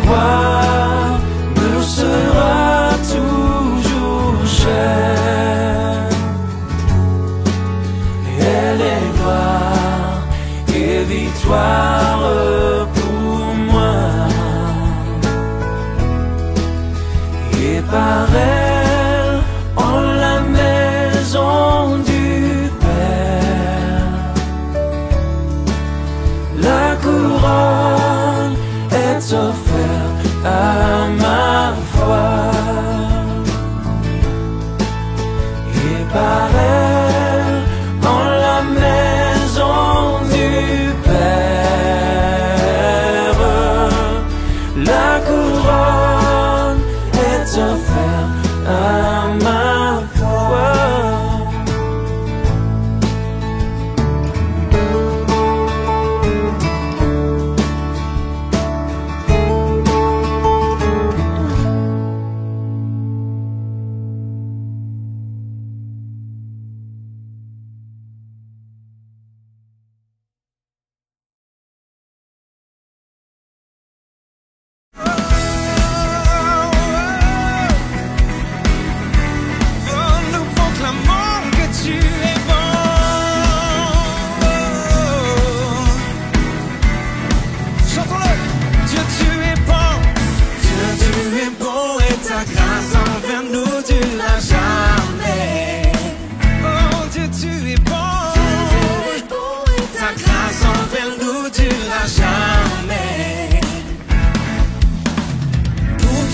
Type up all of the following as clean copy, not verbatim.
croix nous sera toujours chère. Elle est gloire et victoire pour moi. Et par elle, en la maison du Père, la couronne est offerte à ma foi. Et par elle, en la maison du Père, la couronne est offerte à ma foi. Pour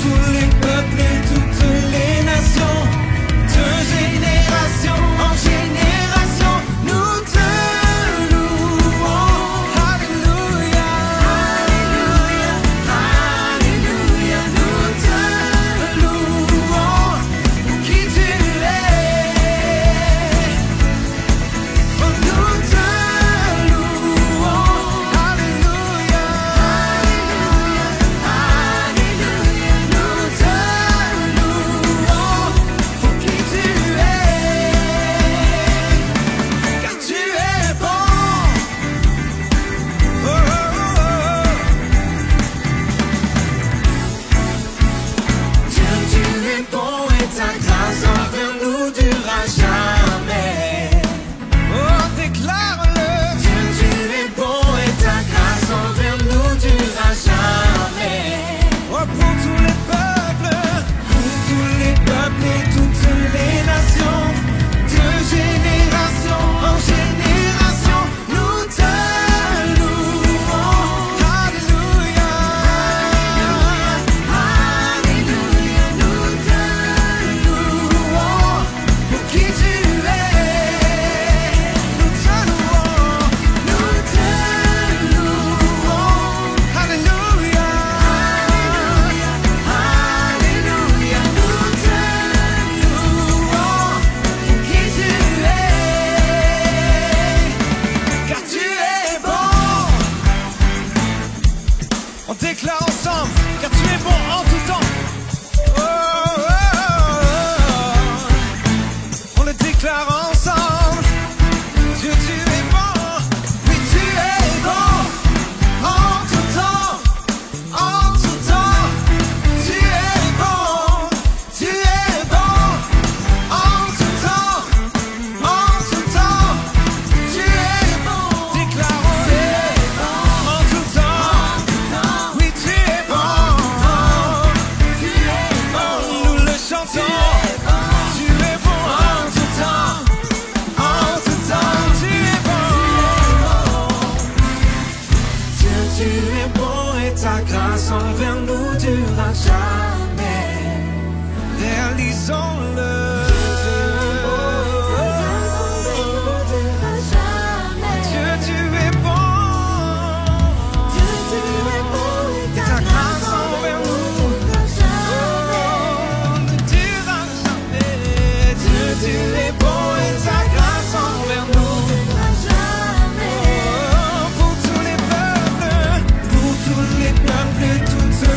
tous les peuples, toutes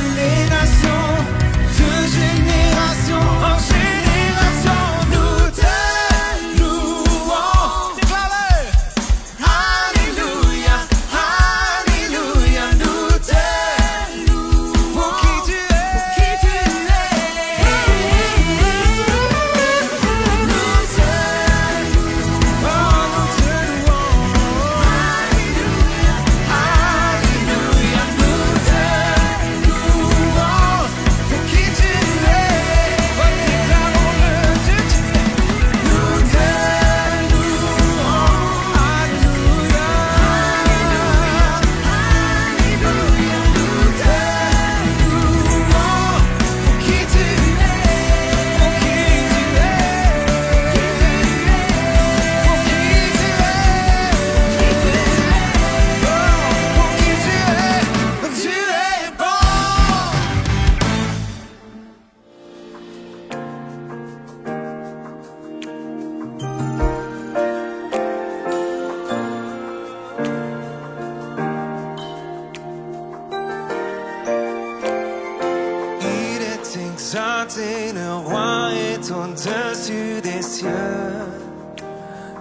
au-dessus des cieux.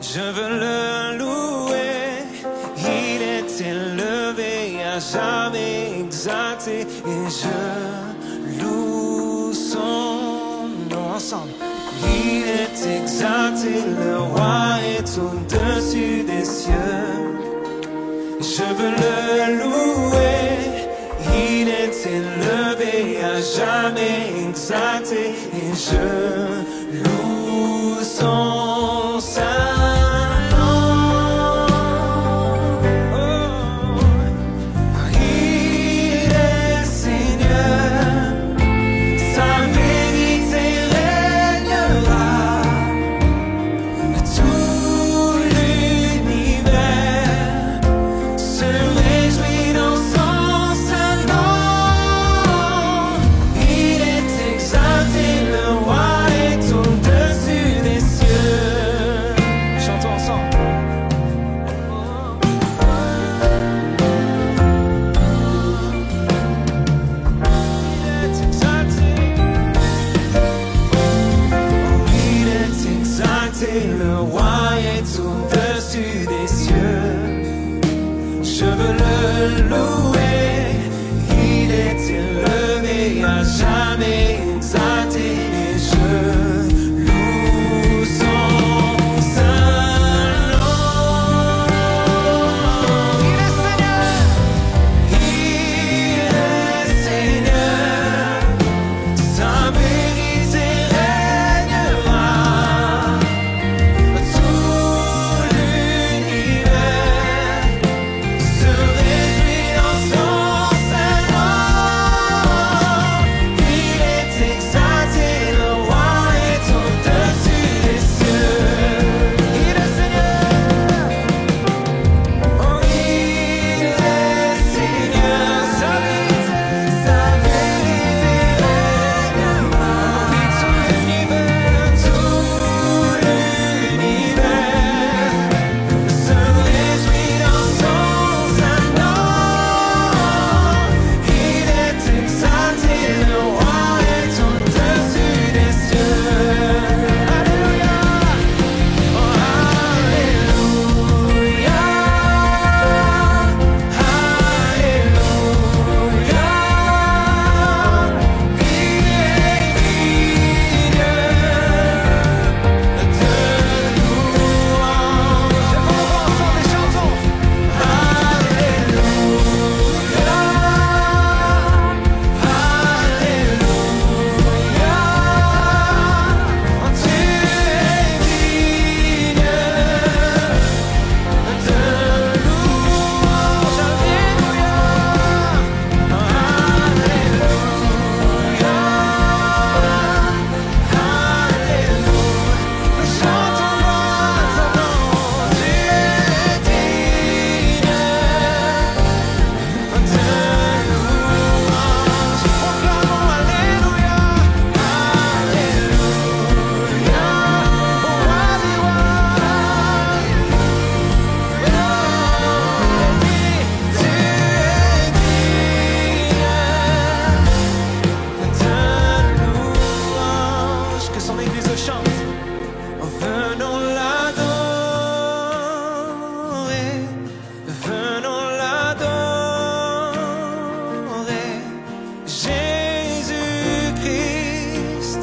Je veux le louer, il est élevé, à jamais exalté, et je loue son nom ensemble. Il est exalté, le roi est au-dessus des cieux. Je veux le louer, il est élevé, à jamais exalté, et je loue son saint nom. Oh, il est Seigneur, sa vérité régnera. Tout l'univers se réjouit dans son saint nom. Il est exalté, le roi est au-dessus des cieux. Chantons ensemble. Il est exalté, le roi est au-dessus des cieux. Je veux le louer, il est élevé, à jamais exalté, et je loue son saint nom. Il est Seigneur, sa vérité régnera. Tout l'univers se réjouit dans son saint nom. Il est exalté, le roi est au-dessus des cieux. Il est Seigneur, oh il est Seigneur, sa vérité régnera. Oui, tout l'univers se réjouit dans son saint nom. Il est exalté, le roi est au-dessus des cieux. Alléluia, oh alléluia, alléluia. Il est digne de louange. Ensemble et chantons. Alléluia, alléluia. Tu es digne de louange. Que son église le chante. Venons l'adorer, venons l'adorer. Jésus-Christ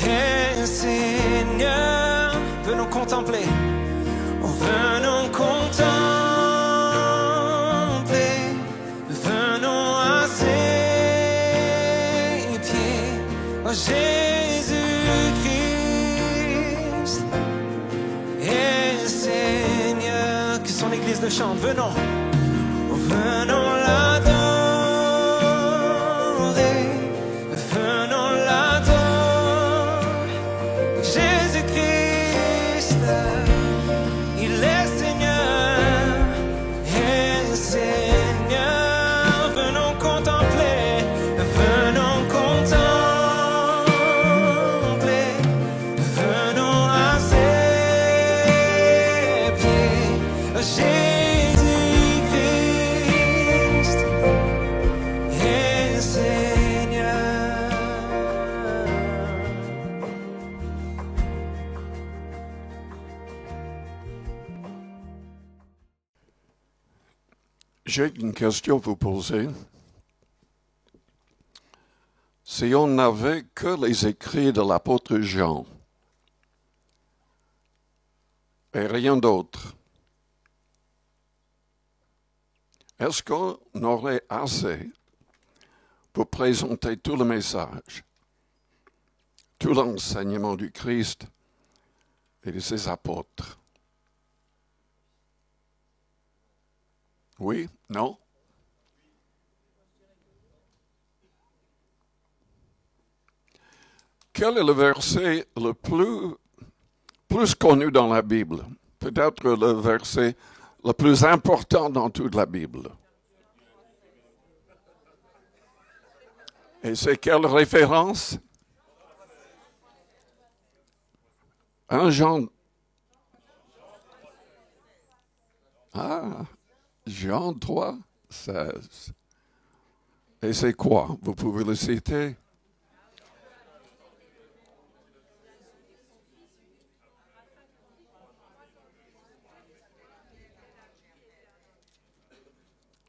est Seigneur. Venons contempler, venons contempler, venons à ses pieds. Oh, Jésus-Christ est Seigneur. Que son église le chante. Venons, venons l'adorer, venons l'adorer. Jésus-Christ, il est Seigneur, est Seigneur. Venons contempler, venons contempler, venons à ses pieds. Jésus-Christ est Seigneur. J'ai une question à vous poser. Si on n'avait que les écrits de l'apôtre Jean et rien d'autre, est-ce qu'on aurait assez pour présenter tout le message, tout l'enseignement du Christ et de ses apôtres? Oui? Non? Quel est le verset le plus connu dans la Bible? Peut-être le verset le plus important dans toute la Bible. Et c'est quelle référence? 1 Jean. Jean 3, 16. Et c'est quoi? Vous pouvez le citer?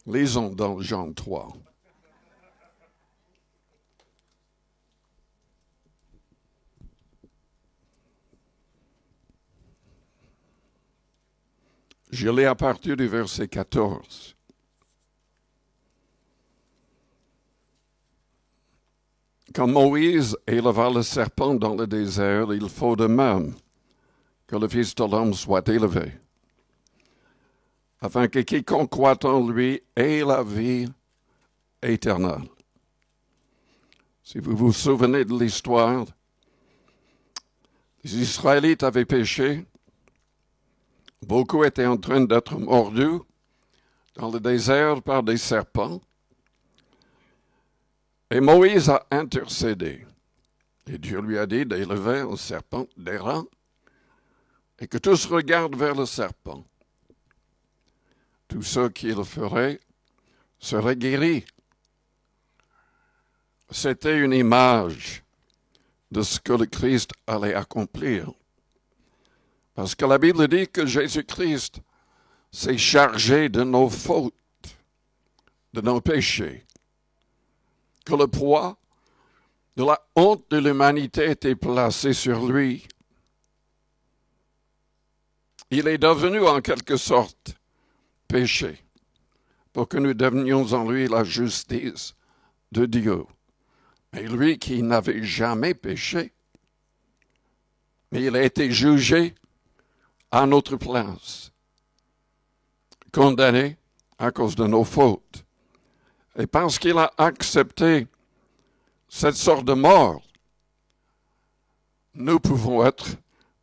Lisons dans Jean 3. Je lis à partir du verset 14. Quand Moïse éleva le serpent dans le désert, il faut de même que le Fils de l'homme soit élevé, afin que quiconque croit en lui ait la vie éternelle. Si vous vous souvenez de l'histoire, les Israélites avaient péché. Beaucoup étaient en train d'être mordus dans le désert par des serpents. Et Moïse a intercédé. Et Dieu lui a dit d'élever un serpent d'airain et que tous regardent vers le serpent. Tous ceux qui le feraient seraient guéris. C'était une image de ce que le Christ allait accomplir. Parce que la Bible dit que Jésus-Christ s'est chargé de nos fautes, de nos péchés, que le poids de la honte de l'humanité était placé sur lui. Il est devenu en quelque sorte péché pour que nous devenions en lui la justice de Dieu. Et lui qui n'avait jamais péché, mais il a été jugé à notre place, condamné à cause de nos fautes. Et parce qu'il a accepté cette sorte de mort, nous pouvons être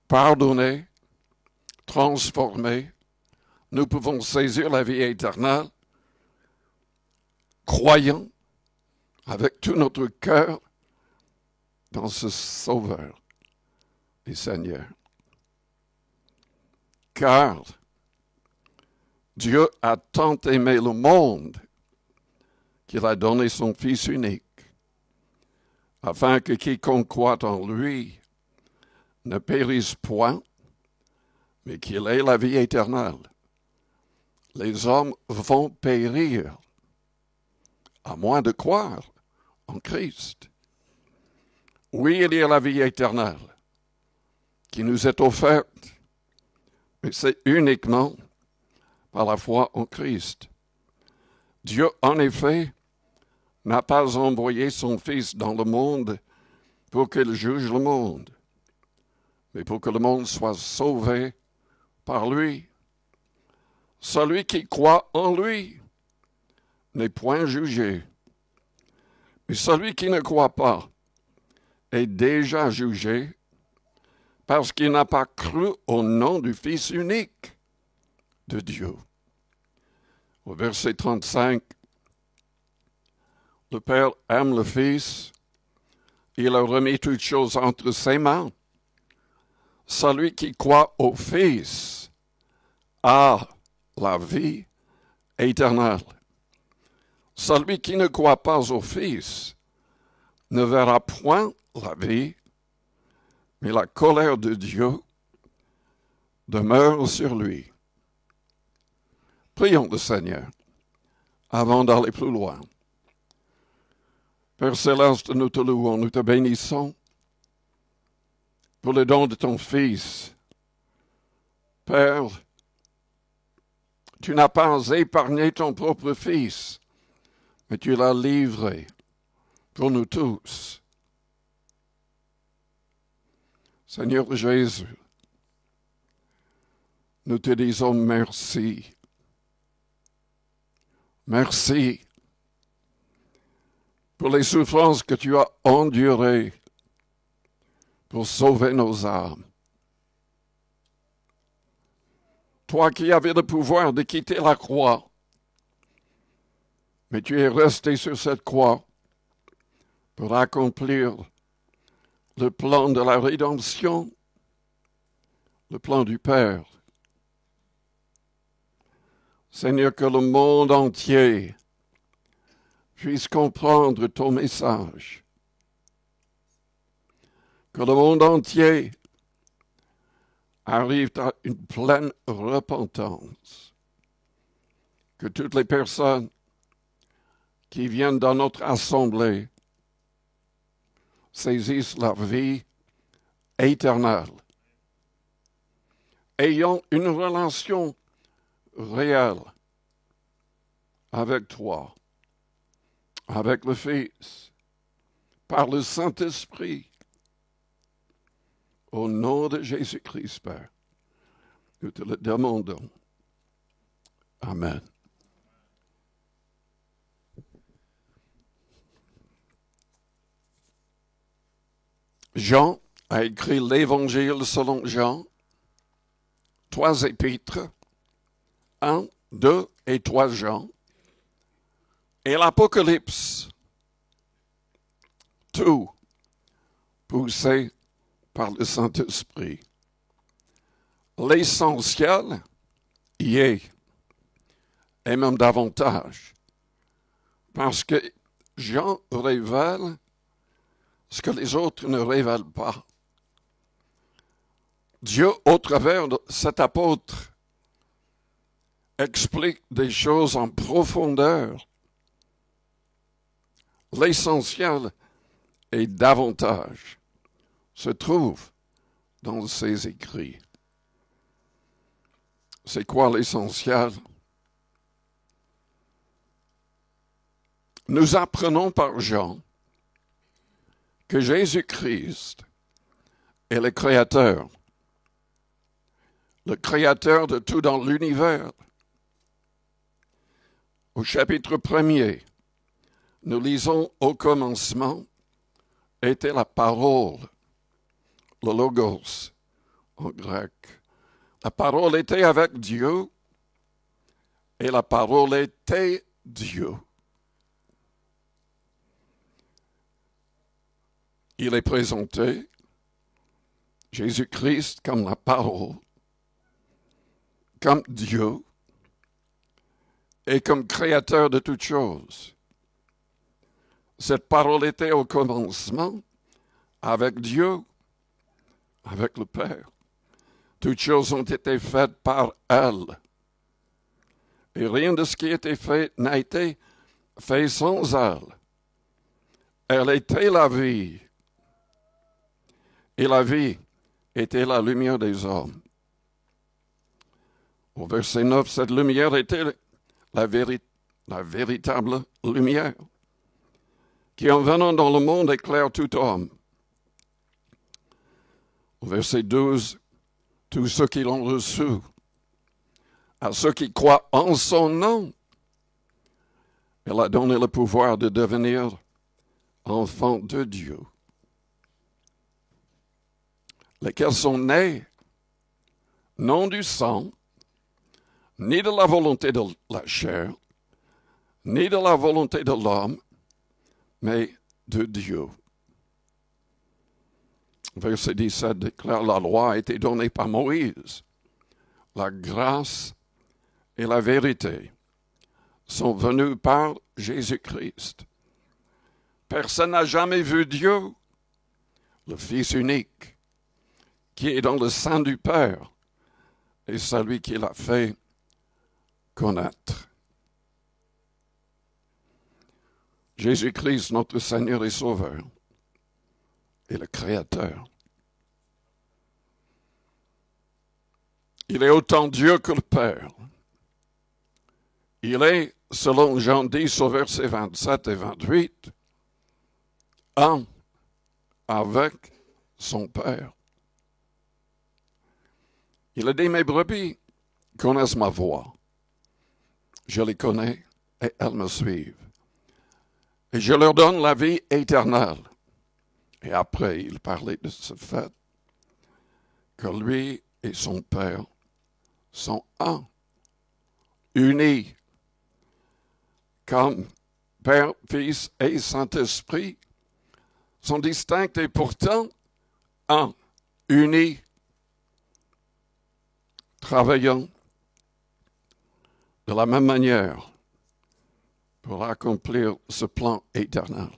pardonnés, transformés, nous pouvons saisir la vie éternelle, croyant avec tout notre cœur dans ce Sauveur et Seigneur. Car Dieu a tant aimé le monde qu'il a donné son Fils unique, afin que quiconque croit en lui ne périsse point, mais qu'il ait la vie éternelle. Les hommes vont périr, à moins de croire en Christ. Oui, il y a la vie éternelle qui nous est offerte, mais c'est uniquement par la foi en Christ. Dieu, en effet, n'a pas envoyé son Fils dans le monde pour qu'il juge le monde, mais pour que le monde soit sauvé par lui. Celui qui croit en lui n'est point jugé, mais celui qui ne croit pas est déjà jugé parce qu'il n'a pas cru au nom du Fils unique de Dieu. Au verset 35, le Père aime le Fils, il a remis toutes choses entre ses mains. Celui qui croit au Fils a la vie éternelle. Celui qui ne croit pas au Fils ne verra point la vie, mais la colère de Dieu demeure sur lui. Prions le Seigneur. avant d'aller plus loin. Père Céleste, nous te louons, nous te bénissons pour le don de ton Fils. Père, tu n'as pas épargné ton propre Fils, mais tu l'as livré pour nous tous. Seigneur Jésus, nous te disons merci. Merci pour les souffrances que tu as endurées pour sauver nos âmes. Toi qui avais le pouvoir de quitter la croix, mais tu es resté sur cette croix pour accomplir le plan de la rédemption, le plan du Père. Seigneur, que le monde entier puisse comprendre ton message. Que le monde entier arrive à une pleine repentance. Que toutes les personnes qui viennent dans notre assemblée saisissent la vie éternelle, ayant une relation réelle avec toi, avec le Fils, par le Saint-Esprit. Au nom de Jésus-Christ, Père, nous te le demandons. Amen. Jean a écrit l'Évangile selon Jean, 3 épîtres, 1, 2 et 3 Jean, et l'Apocalypse, tout poussé par le Saint-Esprit. L'essentiel y est, et même davantage, parce que Jean révèle ce que les autres ne révèlent pas. Dieu, au travers de cet apôtre, explique des choses en profondeur. L'essentiel et davantage se trouve dans ses écrits. C'est quoi l'essentiel? Nous apprenons par Jean que Jésus-Christ est le Créateur de tout dans l'univers. Au chapitre 1er, nous lisons au commencement était la parole, le logos en grec. La parole était avec Dieu et la parole était Dieu. Il est présenté, Jésus-Christ, comme la parole, comme Dieu et comme créateur de toutes choses. Cette parole était au commencement avec Dieu, avec le Père. Toutes choses ont été faites par elle. Et rien de ce qui a été fait n'a été fait sans elle. Elle était la vie. Et la vie était la lumière des hommes. Au verset 9, cette lumière était la véritable lumière qui, en venant dans le monde, éclaire tout homme. Au verset 12, tous ceux qui l'ont reçu, à ceux qui croient en son nom, elle a donné le pouvoir de devenir enfants de Dieu, lesquels sont nés, non du sang, ni de la volonté de la chair, ni de la volonté de l'homme, mais de Dieu. Verset 17 déclare, la loi a été donnée par Moïse. La grâce et la vérité sont venues par Jésus-Christ. Personne n'a jamais vu Dieu, le Fils unique, qui est dans le sein du Père, et celui qui l'a fait connaître. Jésus-Christ, notre Seigneur et Sauveur, est le Créateur. Il est autant Dieu que le Père. Il est, selon Jean 10 au verset 27 et 28, un avec son Père. Il a dit, mes brebis connaissent ma voix. Je les connais et elles me suivent. Et je leur donne la vie éternelle. Et après, il parlait de ce fait que lui et son Père sont un, unis, comme Père, Fils et Saint-Esprit sont distincts et pourtant un, unis, travaillant de la même manière pour accomplir ce plan éternel.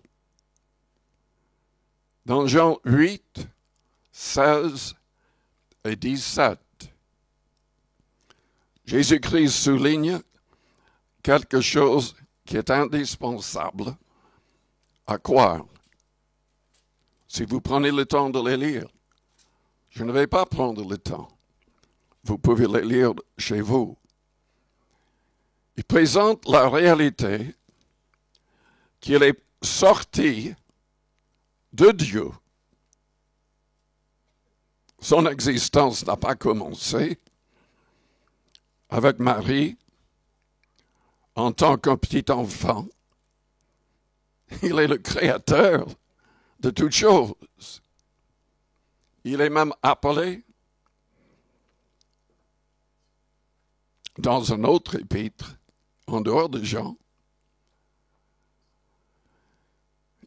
Dans Jean 8, 16 et 17, Jésus-Christ souligne quelque chose qui est indispensable à croire. Si vous prenez le temps de les lire, je ne vais pas prendre le temps. Vous pouvez les lire chez vous. Il présente la réalité qu'il est sorti de Dieu. Son existence n'a pas commencé avec Marie en tant qu'un petit enfant. Il est le créateur de toutes choses. Il est même appelé dans un autre épître, en dehors de Jean,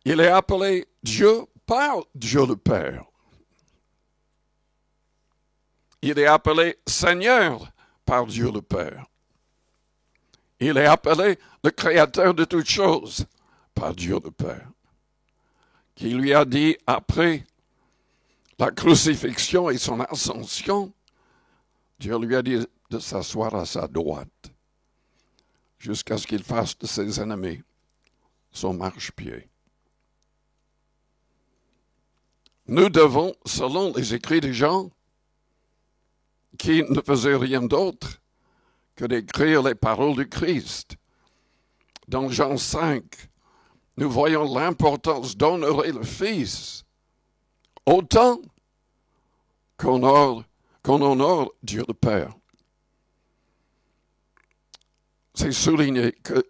il est appelé Dieu par Dieu le Père. Il est appelé Seigneur par Dieu le Père. Il est appelé le Créateur de toutes choses par Dieu le Père, qui lui a dit après la crucifixion et son ascension, Dieu lui a dit de s'asseoir à sa droite jusqu'à ce qu'il fasse de ses ennemis son marchepied. Nous devons, selon les écrits de Jean, qui ne faisait rien d'autre que d'écrire les paroles du Christ. Dans Jean 5, nous voyons l'importance d'honorer le Fils autant qu'on honore Dieu le Père. C'est souligné que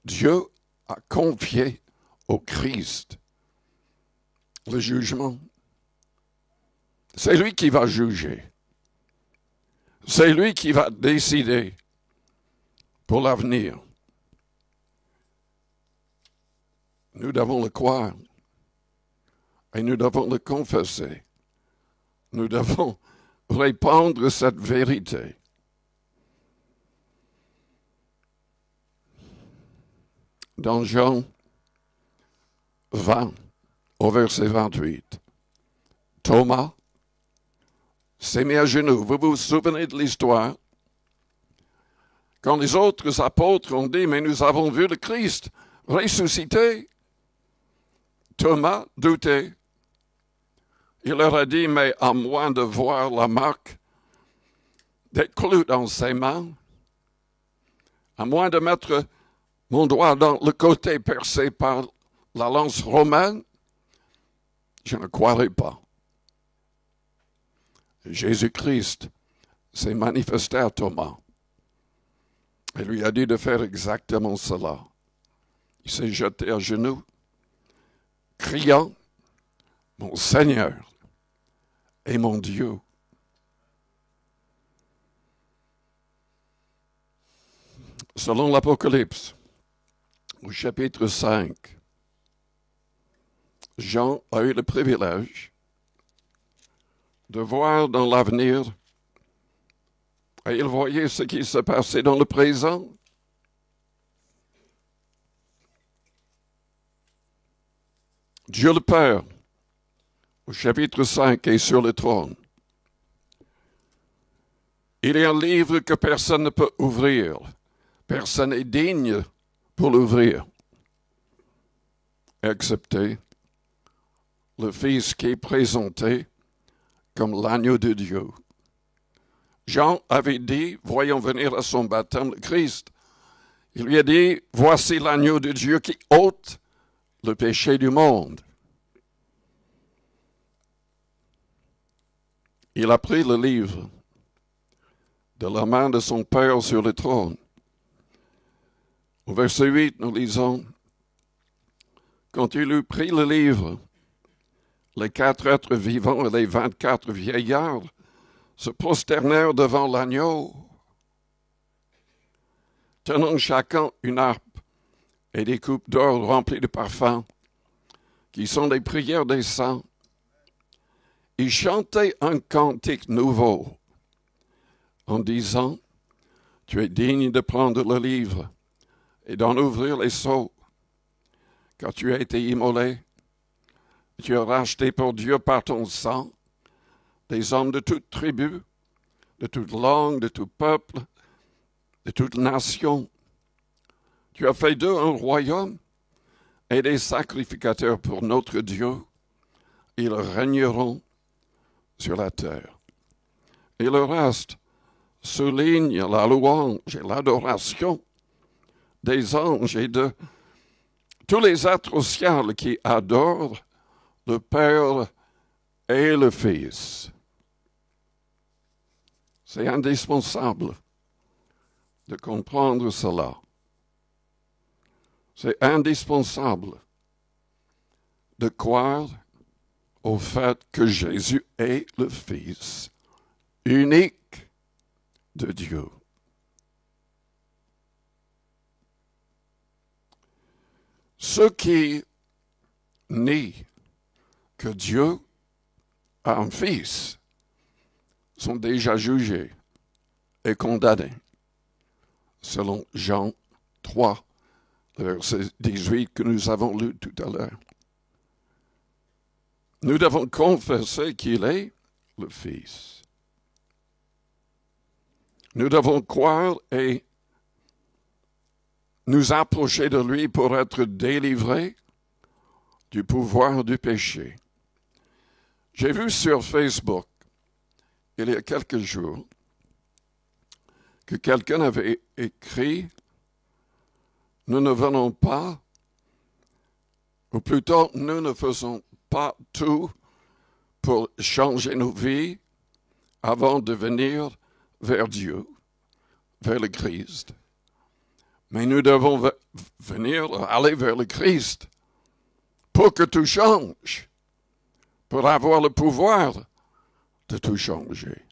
Dieu a confié au Christ le jugement. C'est lui qui va juger. C'est lui qui va décider pour l'avenir. Nous devons le croire et nous devons le confesser. Nous devons répandre cette vérité. Dans Jean 20, au verset 28, Thomas s'est mis à genoux. Vous vous souvenez de l'histoire? Quand les autres apôtres ont dit, mais nous avons vu le Christ ressuscité, Thomas doutait. Il leur a dit, mais à moins de voir la marque des clous dans ses mains, à moins de mettre mon doigt dans le côté percé par la lance romaine, je ne croirai pas. Jésus-Christ s'est manifesté à Thomas et lui a dit de faire exactement cela. Il s'est jeté à genoux, criant, « Mon Seigneur et mon Dieu ». Selon l'Apocalypse, au chapitre 5, Jean a eu le privilège de voir dans l'avenir, et il voyait ce qui se passait dans le présent. Dieu le Père, au chapitre 5, est sur le trône. Il y a un livre que personne ne peut ouvrir. Personne n'est digne pour l'ouvrir. excepté le Fils qui est présenté comme l'agneau de Dieu. Jean avait dit, voyons venir à son baptême le Christ. Il lui a dit, voici l'agneau de Dieu qui ôte le péché du monde. Il a pris le livre de la main de son Père sur le trône. Au verset 8, nous lisons, quand il eut pris le livre, les 4 êtres vivants et les 24 vieillards se prosternèrent devant l'agneau, tenant chacun une harpe et des coupes d'or remplies de parfums, qui sont les prières des saints. Ils chantaient un cantique nouveau, en disant, « Tu es digne de prendre le livre et d'en ouvrir les sceaux, car tu as été immolé. Tu as racheté pour Dieu par ton sang des hommes de toute tribu, de toute langue, de tout peuple, de toute nation. Tu as fait d'eux un royaume et des sacrificateurs pour notre Dieu. Ils régneront sur la terre. » Et le reste souligne la louange et l'adoration des anges et de tous les êtres au ciel qui adorent le Père et le Fils. C'est indispensable de comprendre cela. C'est indispensable de croire au fait que Jésus est le Fils unique de Dieu. Ceux qui nient que Dieu a un Fils sont déjà jugés et condamnés, selon Jean 3, verset 18 que nous avons lu tout à l'heure. Nous devons confesser qu'il est le Fils. Nous devons croire et nous approcher de lui pour être délivrés du pouvoir du péché. J'ai vu sur Facebook, il y a quelques jours, que quelqu'un avait écrit « Nous ne venons pas, ou plutôt nous ne faisons pas tout pour changer nos vies avant de venir vers Dieu, vers le Christ. Mais nous devons aller vers le Christ pour que tout change, pour avoir le pouvoir de tout changer.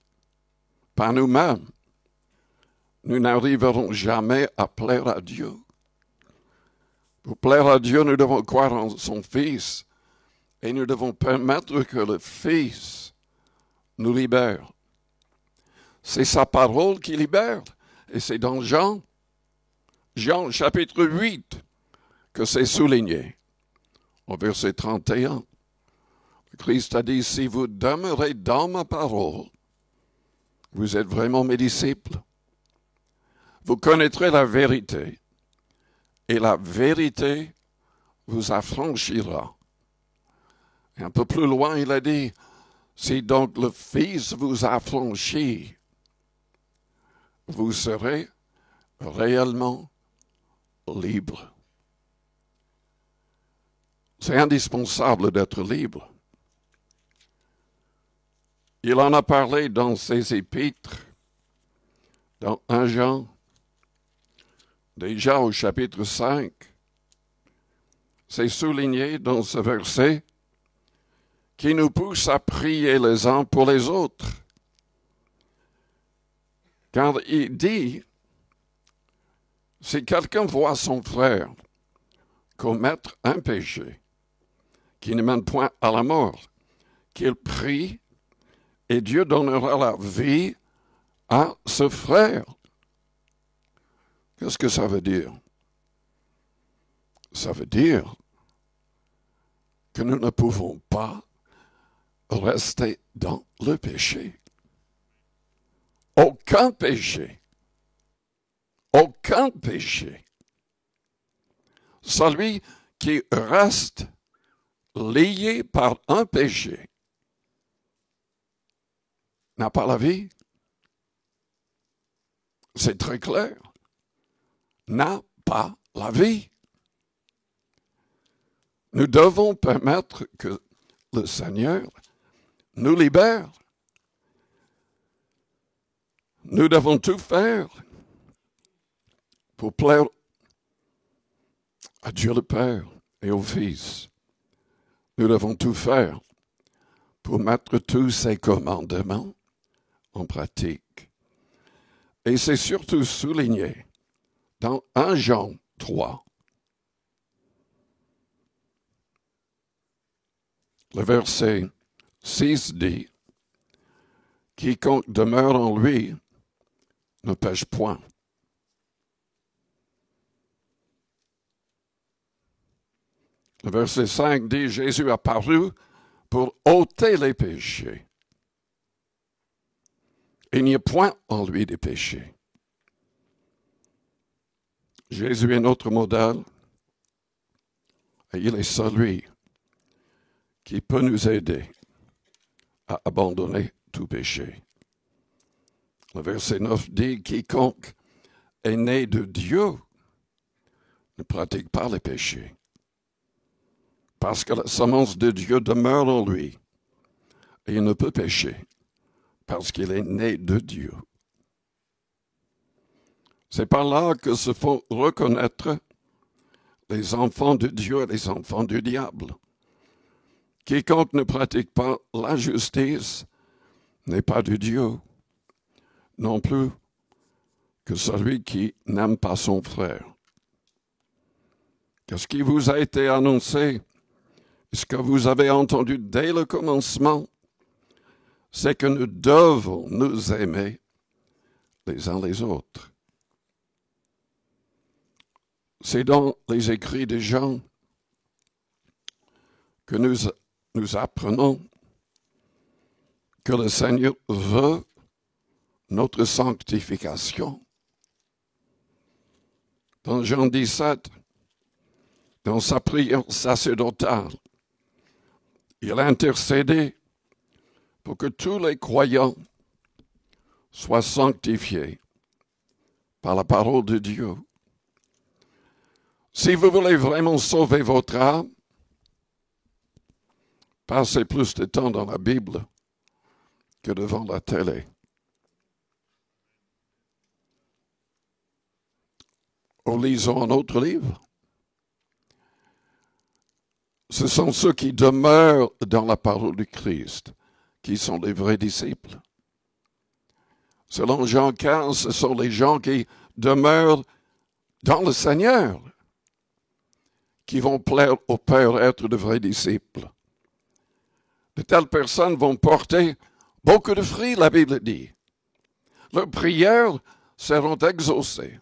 Par nous-mêmes, nous n'arriverons jamais à plaire à Dieu. Pour plaire à Dieu, nous devons croire en son Fils et nous devons permettre que le Fils nous libère. C'est sa parole qui libère. Et c'est dans Jean chapitre 8 que c'est souligné. Au verset 31, Christ a dit, « Si vous demeurez dans ma parole, vous êtes vraiment mes disciples. Vous connaîtrez la vérité, et la vérité vous affranchira. » Et un peu plus loin, il a dit, « Si donc le Fils vous affranchit, vous serez réellement libre. » C'est indispensable d'être libre. Il en a parlé dans ses épîtres, dans 1 Jean, déjà au chapitre 5. C'est souligné dans ce verset qui nous pousse à prier les uns pour les autres. Car il dit, si quelqu'un voit son frère commettre un péché qui ne mène point à la mort, qu'il prie et Dieu donnera la vie à ce frère. Qu'est-ce que ça veut dire? Ça veut dire que nous ne pouvons pas rester dans le péché. Aucun péché. Aucun péché. Celui qui reste lié par un péché n'a pas la vie. C'est très clair. N'a pas la vie. Nous devons permettre que le Seigneur nous libère. Nous devons tout faire pour plaire à Dieu le Père et au Fils. Nous devons tout faire pour mettre tous ses commandements en pratique. Et c'est surtout souligné dans 1 Jean 3. Le verset 6 dit, « Quiconque demeure en lui ne pêche point. » Le verset 5 dit, « Jésus a paru pour ôter les péchés. Il n'y a point en lui des péchés. » Jésus est notre modèle et il est celui qui peut nous aider à abandonner tout péché. Le verset 9 dit, « Quiconque est né de Dieu ne pratique pas les péchés, parce que la semence de Dieu demeure en lui, et il ne peut pécher, parce qu'il est né de Dieu. » C'est par là que se font reconnaître les enfants de Dieu et les enfants du diable. Quiconque ne pratique pas la justice n'est pas de Dieu, non plus que celui qui n'aime pas son frère. Qu'est-ce qui vous a été annoncé, ce que vous avez entendu dès le commencement, c'est que nous devons nous aimer les uns les autres. C'est dans les écrits de Jean que nous apprenons que le Seigneur veut notre sanctification. Dans Jean 17, dans sa prière sacerdotale, il a intercédé pour que tous les croyants soient sanctifiés par la parole de Dieu. Si vous voulez vraiment sauver votre âme, passez plus de temps dans la Bible que devant la télé. Ou lisons un autre livre. Ce sont ceux qui demeurent dans la parole du Christ qui sont les vrais disciples. Selon Jean 15, ce sont les gens qui demeurent dans le Seigneur qui vont plaire au Père, être de vrais disciples. De telles personnes vont porter beaucoup de fruits, la Bible dit. Leurs prières seront exaucées.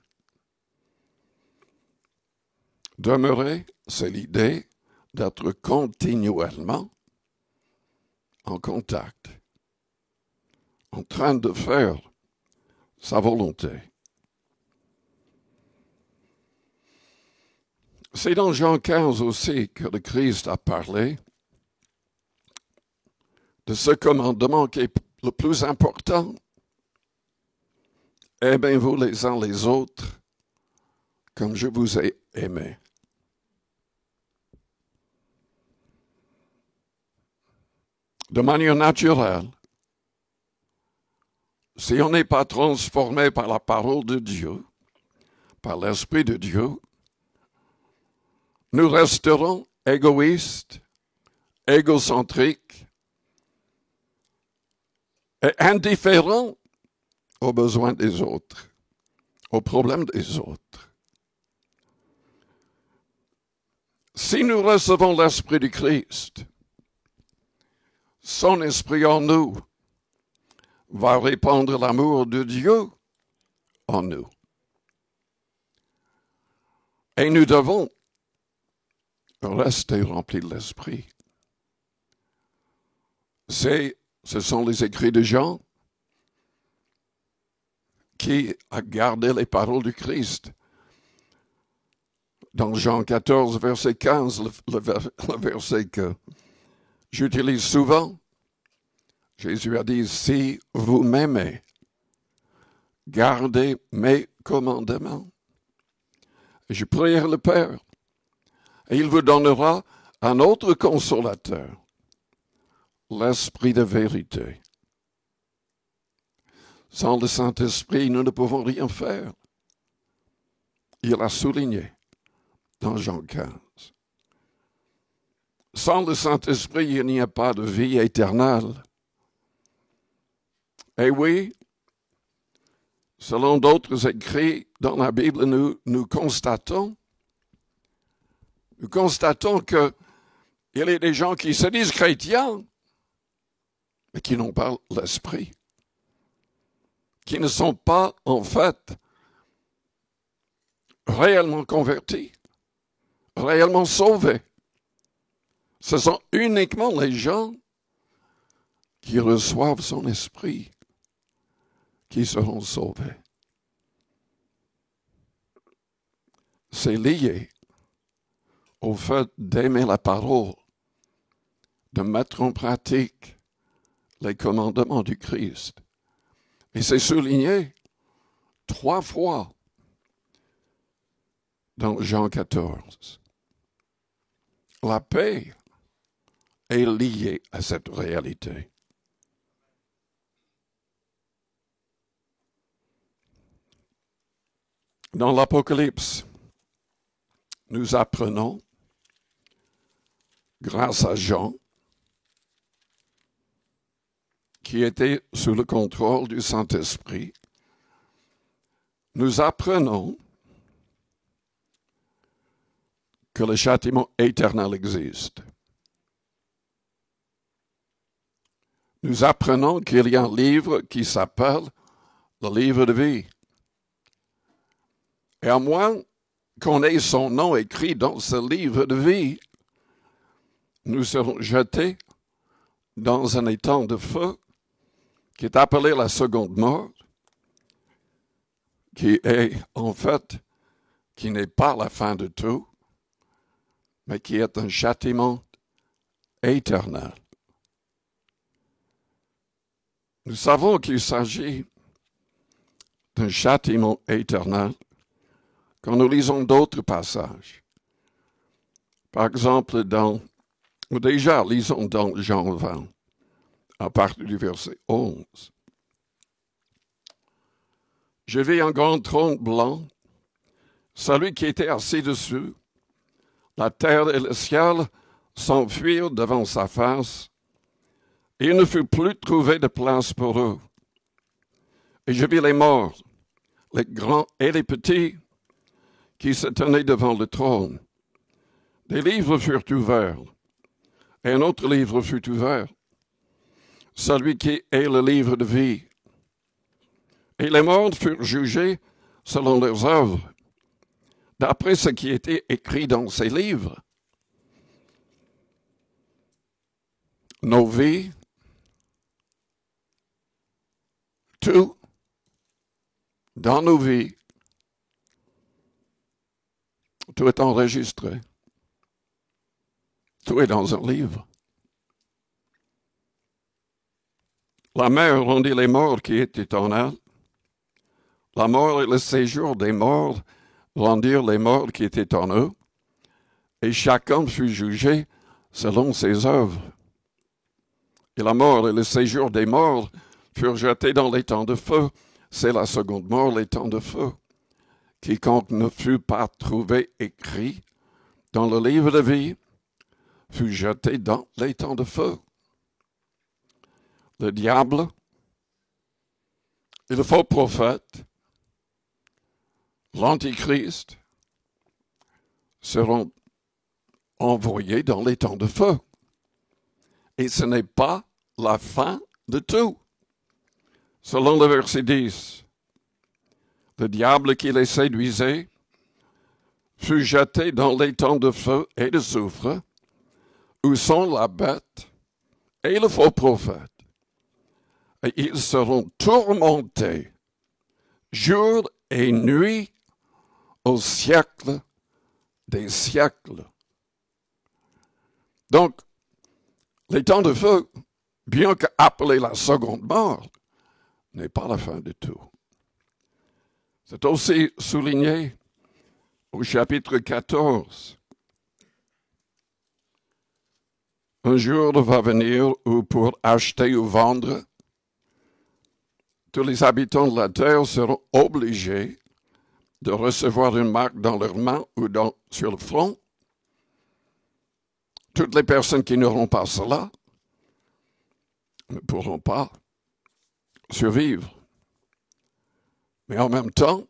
Demeurer, c'est l'idée d'être continuellement en contact, en train de faire sa volonté. C'est dans Jean 15 aussi que le Christ a parlé de ce commandement qui est le plus important. Aimez-vous les uns les autres comme je vous ai aimé. De manière naturelle, si on n'est pas transformé par la parole de Dieu, par l'Esprit de Dieu, nous resterons égoïstes, égocentriques et indifférents aux besoins des autres, aux problèmes des autres. Si nous recevons l'Esprit du Christ, son Esprit en nous va répandre l'amour de Dieu en nous. Et nous devons rester remplis de l'Esprit. Ce sont les écrits de Jean qui a gardé les paroles du Christ. Dans Jean 14, verset 15, le verset que j'utilise souvent, Jésus a dit, si vous m'aimez, gardez mes commandements. Et je prierai le Père, et il vous donnera un autre consolateur, l'Esprit de vérité. Sans le Saint-Esprit, nous ne pouvons rien faire. Il a souligné dans Jean 15. Sans le Saint-Esprit, il n'y a pas de vie éternelle. Et oui, selon d'autres écrits dans la Bible, nous constatons qu'il y a des gens qui se disent chrétiens, mais qui n'ont pas l'Esprit, qui ne sont pas, en fait, réellement convertis, réellement sauvés. Ce sont uniquement les gens qui reçoivent son esprit qui seront sauvés. C'est lié au fait d'aimer la parole, de mettre en pratique les commandements du Christ. Et c'est souligné 3 fois dans Jean 14. La paix est liée à cette réalité. Dans l'Apocalypse, nous apprenons, grâce à Jean, qui était sous le contrôle du Saint-Esprit, nous apprenons que le châtiment éternel existe. Nous apprenons qu'il y a un livre qui s'appelle le livre de vie. Et à moins qu'on ait son nom écrit dans ce livre de vie, nous serons jetés dans un étang de feu qui est appelé la seconde mort, qui est en fait, qui n'est pas la fin de tout, mais qui est un châtiment éternel. Nous savons qu'il s'agit d'un châtiment éternel quand nous lisons d'autres passages. Par exemple, lisons dans Jean 20, à partir du verset 11. Je vis un grand trône blanc, celui qui était assis dessus. La terre et le ciel s'enfuirent devant sa face, et il ne fut plus trouvé de place pour eux. Et je vis les morts, les grands et les petits, qui se tenaient devant le trône. Des livres furent ouverts, et un autre livre fut ouvert, celui qui est le livre de vie. Et les morts furent jugés selon leurs œuvres, d'après ce qui était écrit dans ces livres. Nos vies, tout dans nos vies, tout est enregistré. Tout est dans un livre. La mère rendit les morts qui étaient en elle. La mort et le séjour des morts rendirent les morts qui étaient en eux, et chacun fut jugé selon ses œuvres. Et la mort et le séjour des morts furent jetés dans l'étang de feu. C'est la seconde mort, l'étang de feu. Quiconque ne fut pas trouvé écrit dans le livre de vie fut jeté dans l'étang de feu. Le diable et le faux prophète, l'Antichrist, seront envoyés dans l'étang de feu. Et ce n'est pas la fin de tout. Selon le verset 10, le diable qui les séduisait fut jeté dans l'étang de feu et de soufre, où sont la bête et le faux prophète. Et ils seront tourmentés jour et nuit au siècle des siècles. Donc, les temps de feu, bien qu'appelés la seconde mort, n'est pas la fin de tout. C'est aussi souligné au chapitre 14. Un jour va venir où pour acheter ou vendre, tous les habitants de la terre seront obligés de recevoir une marque dans leurs mains ou sur le front. Toutes les personnes qui n'auront pas cela ne pourront pas survivre. Mais en même temps,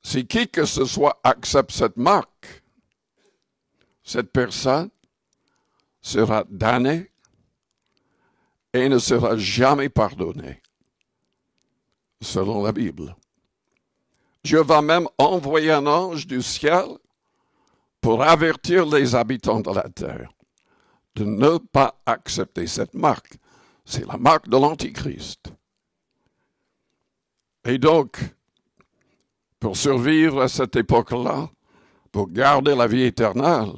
si qui que ce soit accepte cette marque, cette personne sera damnée et ne sera jamais pardonnée, selon la Bible. Dieu va même envoyer un ange du ciel pour avertir les habitants de la terre de ne pas accepter cette marque. C'est la marque de l'Antichrist. Et donc, pour survivre à cette époque-là, pour garder la vie éternelle,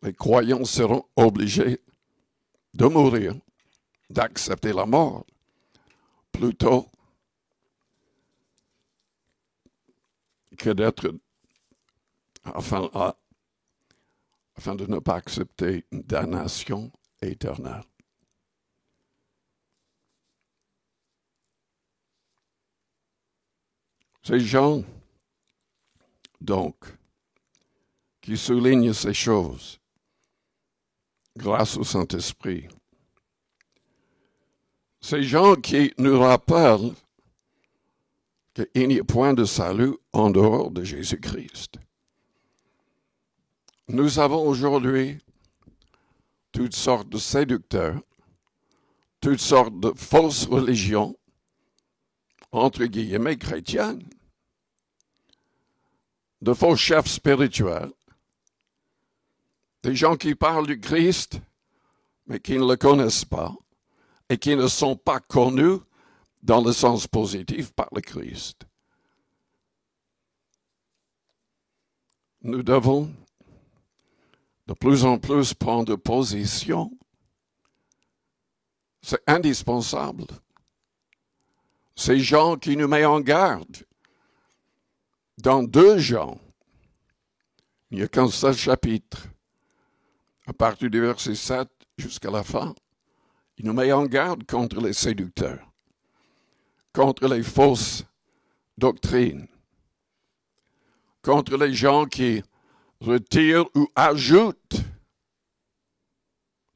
les croyants seront obligés de mourir, d'accepter la mort, plutôt que d'être, afin de ne pas accepter une damnation éternelle. Ces gens, donc, qui soulignent ces choses, grâce au Saint-Esprit, ces gens qui nous rappellent qu'il n'y a point de salut en dehors de Jésus-Christ. Nous avons aujourd'hui toutes sortes de séducteurs, toutes sortes de fausses religions, entre guillemets chrétiennes, de faux chefs spirituels, des gens qui parlent du Christ, mais qui ne le connaissent pas et qui ne sont pas connus dans le sens positif par le Christ. Nous devons de plus en plus prendre position. C'est indispensable. Ces gens qui nous mettent en garde. Dans 2 Jean, il n'y a qu'un seul chapitre, à partir du verset 7 jusqu'à la fin, il nous met en garde contre les séducteurs, contre les fausses doctrines, contre les gens qui retirent ou ajoutent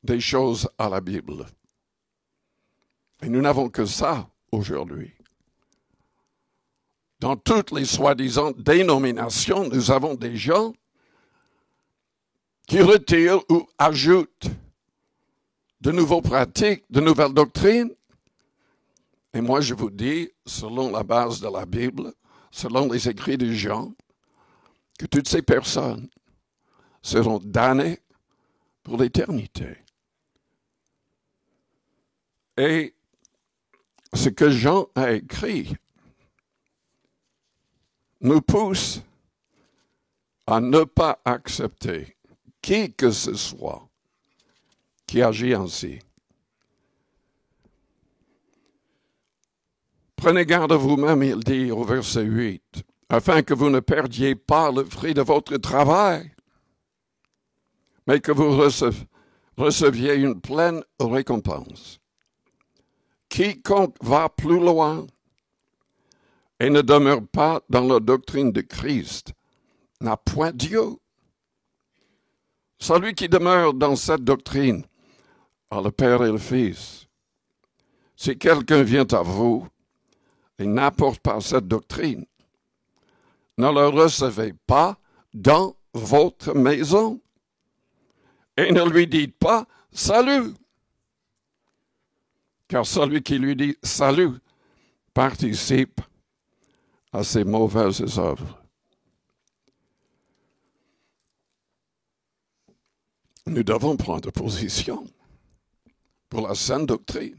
des choses à la Bible. Et nous n'avons que ça aujourd'hui. Dans toutes les soi-disant dénominations, nous avons des gens qui retirent ou ajoutent de nouvelles pratiques, de nouvelles doctrines. Et moi, je vous dis, selon la base de la Bible, selon les écrits de Jean, que toutes ces personnes seront damnées pour l'éternité. Et ce que Jean a écrit nous pousse à ne pas accepter qui que ce soit qui agit ainsi. Prenez garde à vous-même, il dit au verset 8, afin que vous ne perdiez pas le fruit de votre travail, mais que vous receviez une pleine récompense. Quiconque va plus loin et ne demeure pas dans la doctrine de Christ n'a point Dieu. Celui qui demeure dans cette doctrine a le Père et le Fils. Si quelqu'un vient à vous et n'apporte pas cette doctrine, ne le recevez pas dans votre maison et ne lui dites pas « salut ». Car celui qui lui dit « salut » participe à ses mauvaises œuvres. Nous devons prendre position pour la saine doctrine.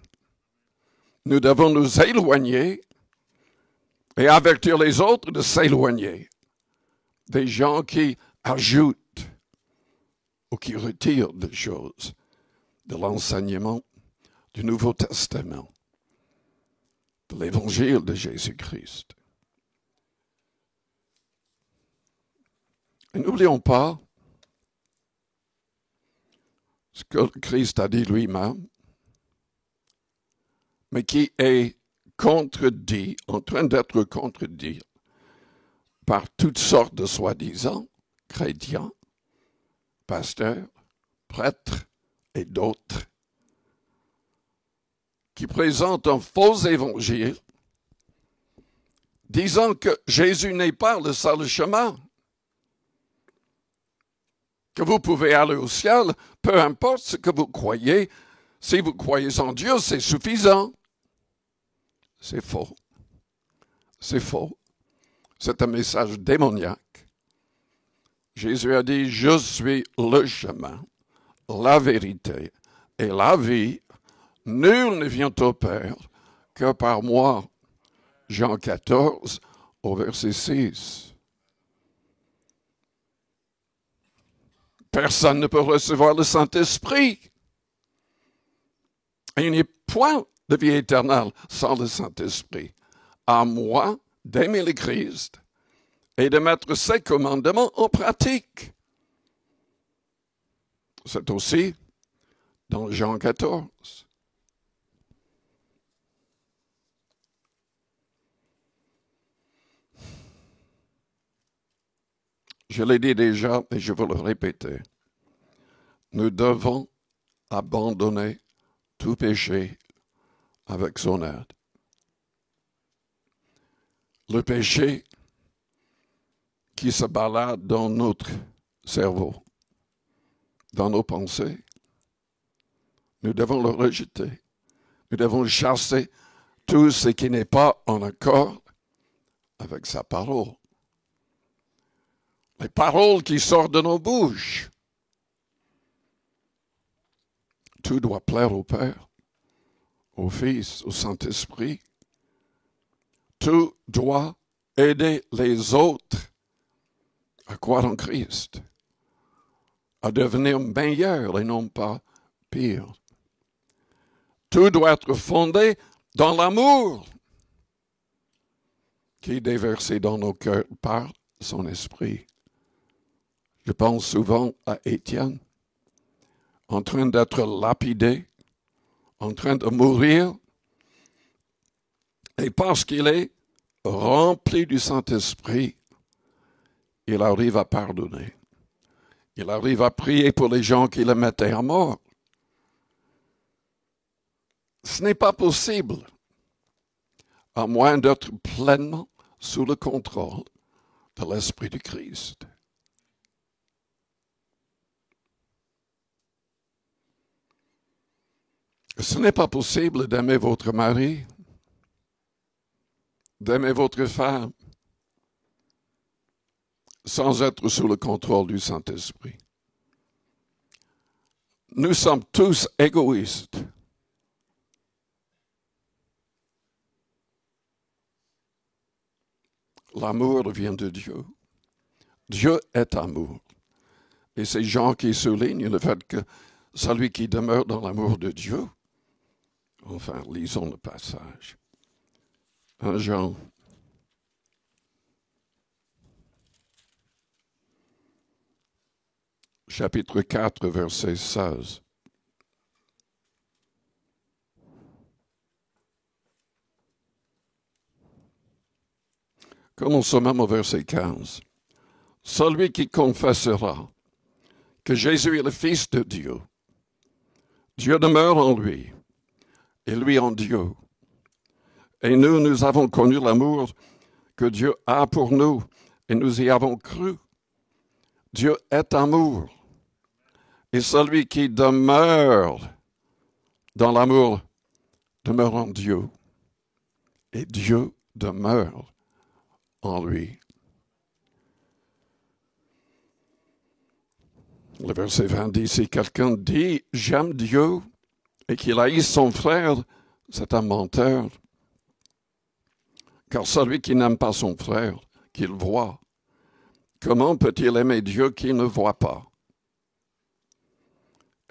Nous devons nous éloigner et avertir les autres de s'éloigner des gens qui ajoutent ou qui retirent des choses de l'enseignement du Nouveau Testament, de l'Évangile de Jésus-Christ. Et n'oublions pas ce que Christ a dit lui-même, mais qui est contredit, en train d'être contredit par toutes sortes de soi-disant chrétiens, pasteurs, prêtres et d'autres, qui présentent un faux évangile, disant que Jésus n'est pas le seul chemin, que vous pouvez aller au ciel, peu importe ce que vous croyez, si vous croyez en Dieu, c'est suffisant. C'est faux. C'est faux. C'est un message démoniaque. Jésus a dit, je suis le chemin, la vérité et la vie. Nul ne vient au Père que par moi. Jean 14, au verset 6. Personne ne peut recevoir le Saint-Esprit. Il n'y a point de vie éternelle sans le Saint-Esprit. À moi d'aimer le Christ et de mettre ses commandements en pratique. C'est aussi dans Jean 14. Je l'ai dit déjà, et je veux le répéter. Nous devons abandonner tout péché avec son aide. Le péché qui se balade dans notre cerveau, dans nos pensées, nous devons le rejeter. Nous devons chasser tout ce qui n'est pas en accord avec sa parole. Les paroles qui sortent de nos bouches. Tout doit plaire au Père, au Fils, au Saint-Esprit. Tout doit aider les autres à croire en Christ, à devenir meilleurs et non pas pires. Tout doit être fondé dans l'amour qui est déversé dans nos cœurs par son esprit. Je pense souvent à Étienne, en train d'être lapidé, en train de mourir, et parce qu'il est rempli du Saint-Esprit, il arrive à pardonner. Il arrive à prier pour les gens qui le mettaient à mort. Ce n'est pas possible, à moins d'être pleinement sous le contrôle de l'Esprit du Christ. Ce n'est pas possible d'aimer votre mari, d'aimer votre femme, sans être sous le contrôle du Saint-Esprit. Nous sommes tous égoïstes. L'amour vient de Dieu. Dieu est amour. Et c'est Jean qui souligne le fait que celui qui demeure dans l'amour de Dieu, enfin, lisons le passage. 1 Jean. Chapitre 4, verset 16. Commençons même au verset 15. Celui qui confessera que Jésus est le Fils de Dieu, Dieu demeure en lui, et lui en Dieu. Et nous avons connu l'amour que Dieu a pour nous, et nous y avons cru. Dieu est amour. Et celui qui demeure dans l'amour demeure en Dieu. Et Dieu demeure en lui. Le verset 20 dit, si quelqu'un dit « j'aime Dieu » et qu'il haïsse son frère, c'est un menteur. Car celui qui n'aime pas son frère, qu'il voit, comment peut-il aimer Dieu qui ne voit pas?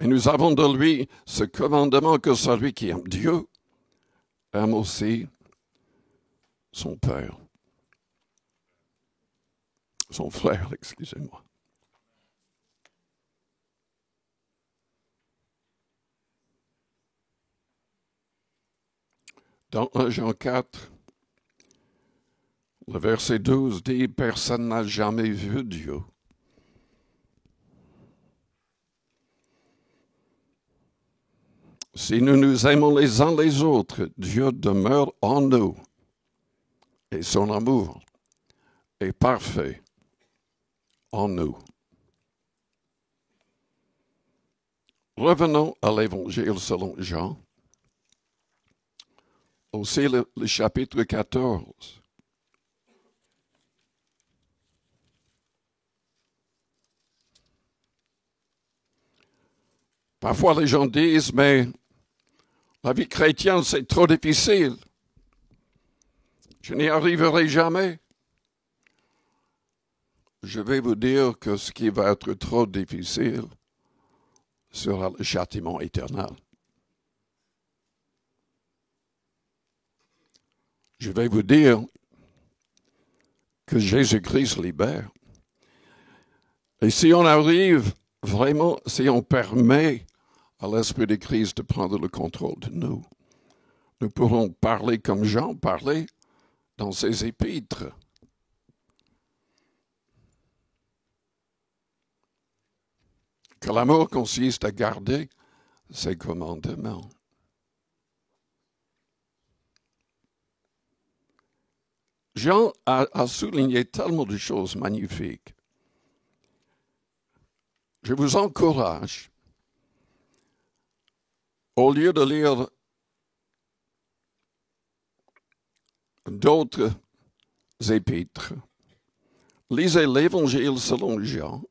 Et nous avons de lui ce commandement que celui qui aime Dieu aime aussi son père. Son frère, excusez-moi. Dans 1 Jean 4, le verset 12 dit « Personne n'a jamais vu Dieu. » Si nous nous aimons les uns les autres, Dieu demeure en nous et son amour est parfait en nous. Revenons à l'Évangile selon Jean, aussi le chapitre 14. Parfois les gens disent, mais la vie chrétienne c'est trop difficile. Je n'y arriverai jamais. Je vais vous dire que ce qui va être trop difficile sera le châtiment éternel. Je vais vous dire que Jésus-Christ libère. Et si on arrive vraiment, si on permet à l'Esprit de Christ de prendre le contrôle de nous, nous pourrons parler comme Jean parlait dans ses épîtres. Que l'amour consiste à garder ses commandements. Jean a souligné tellement de choses magnifiques. Je vous encourage, au lieu de lire d'autres épîtres, lisez l'Évangile selon Jean,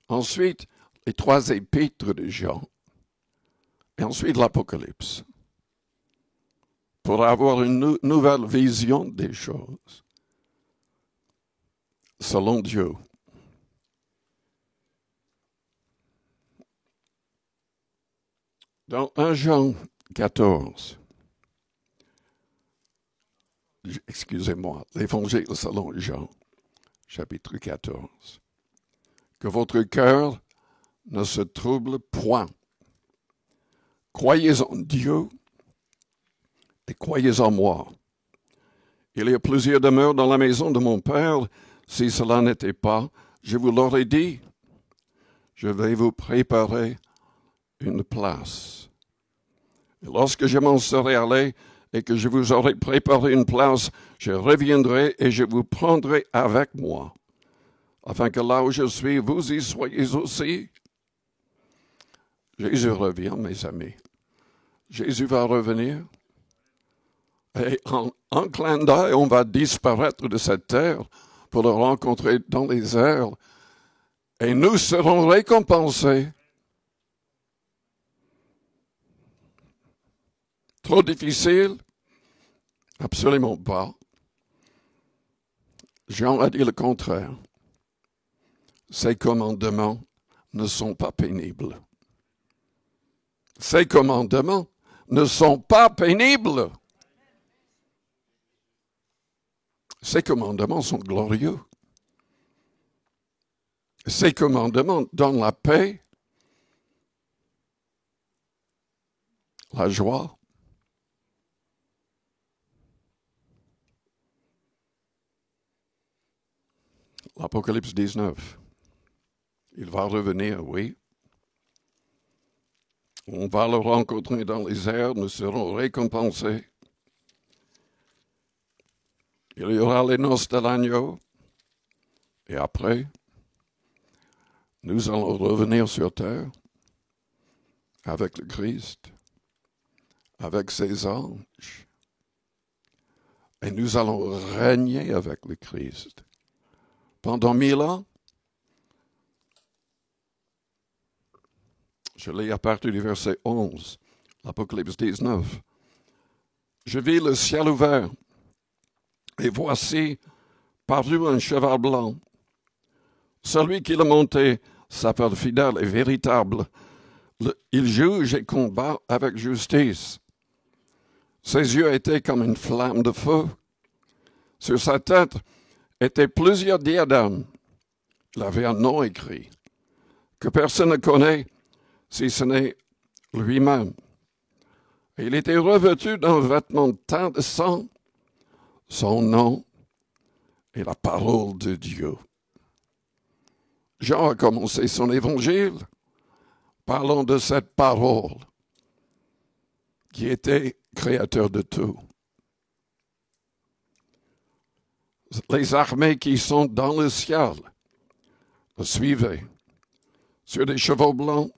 ensuite les 3 épîtres de Jean, et ensuite l'Apocalypse, pour avoir une nouvelle vision des choses, selon Dieu. Dans 1 Jean 14, excusez-moi, l'Évangile selon Jean, chapitre 14, que votre cœur ne se trouble point. Croyez en Dieu et croyez en moi. Il y a plusieurs demeures dans la maison de mon Père. Si cela n'était pas, je vous l'aurais dit. Je vais vous préparer une place. Et lorsque je m'en serai allé et que je vous aurai préparé une place, je reviendrai et je vous prendrai avec moi, afin que là où je suis, vous y soyez aussi. Jésus revient, mes amis. Jésus va revenir. Et en clin d'œil, on va disparaître de cette terre pour le rencontrer dans les airs. Et nous serons récompensés. Trop difficile? Absolument pas. Jean a dit le contraire. Ces commandements ne sont pas pénibles. Ces commandements ne sont pas pénibles. Ces commandements sont glorieux. Ces commandements donnent la paix, la joie. L'Apocalypse 19. Il va revenir, oui. On va le rencontrer dans les airs, nous serons récompensés. Il y aura les noces de l'agneau. Et après, nous allons revenir sur terre avec le Christ, avec ses anges. Et nous allons régner avec le Christ. Pendant 1000 ans, je lis à partir du verset 11, l'Apocalypse 19. Je vis le ciel ouvert, et voici, parut un cheval blanc. Celui qui le montait s'appelle fidèle et véritable. Il juge et combat avec justice. Ses yeux étaient comme une flamme de feu. Sur sa tête étaient plusieurs diadèmes. Il avait un nom écrit que personne ne connaît si ce n'est lui-même. Et il était revêtu d'un vêtement teint de sang. Son nom est la parole de Dieu. Jean a commencé son évangile parlant de cette parole qui était créateur de tout. Les armées qui sont dans le ciel le suivaient sur des chevaux blancs,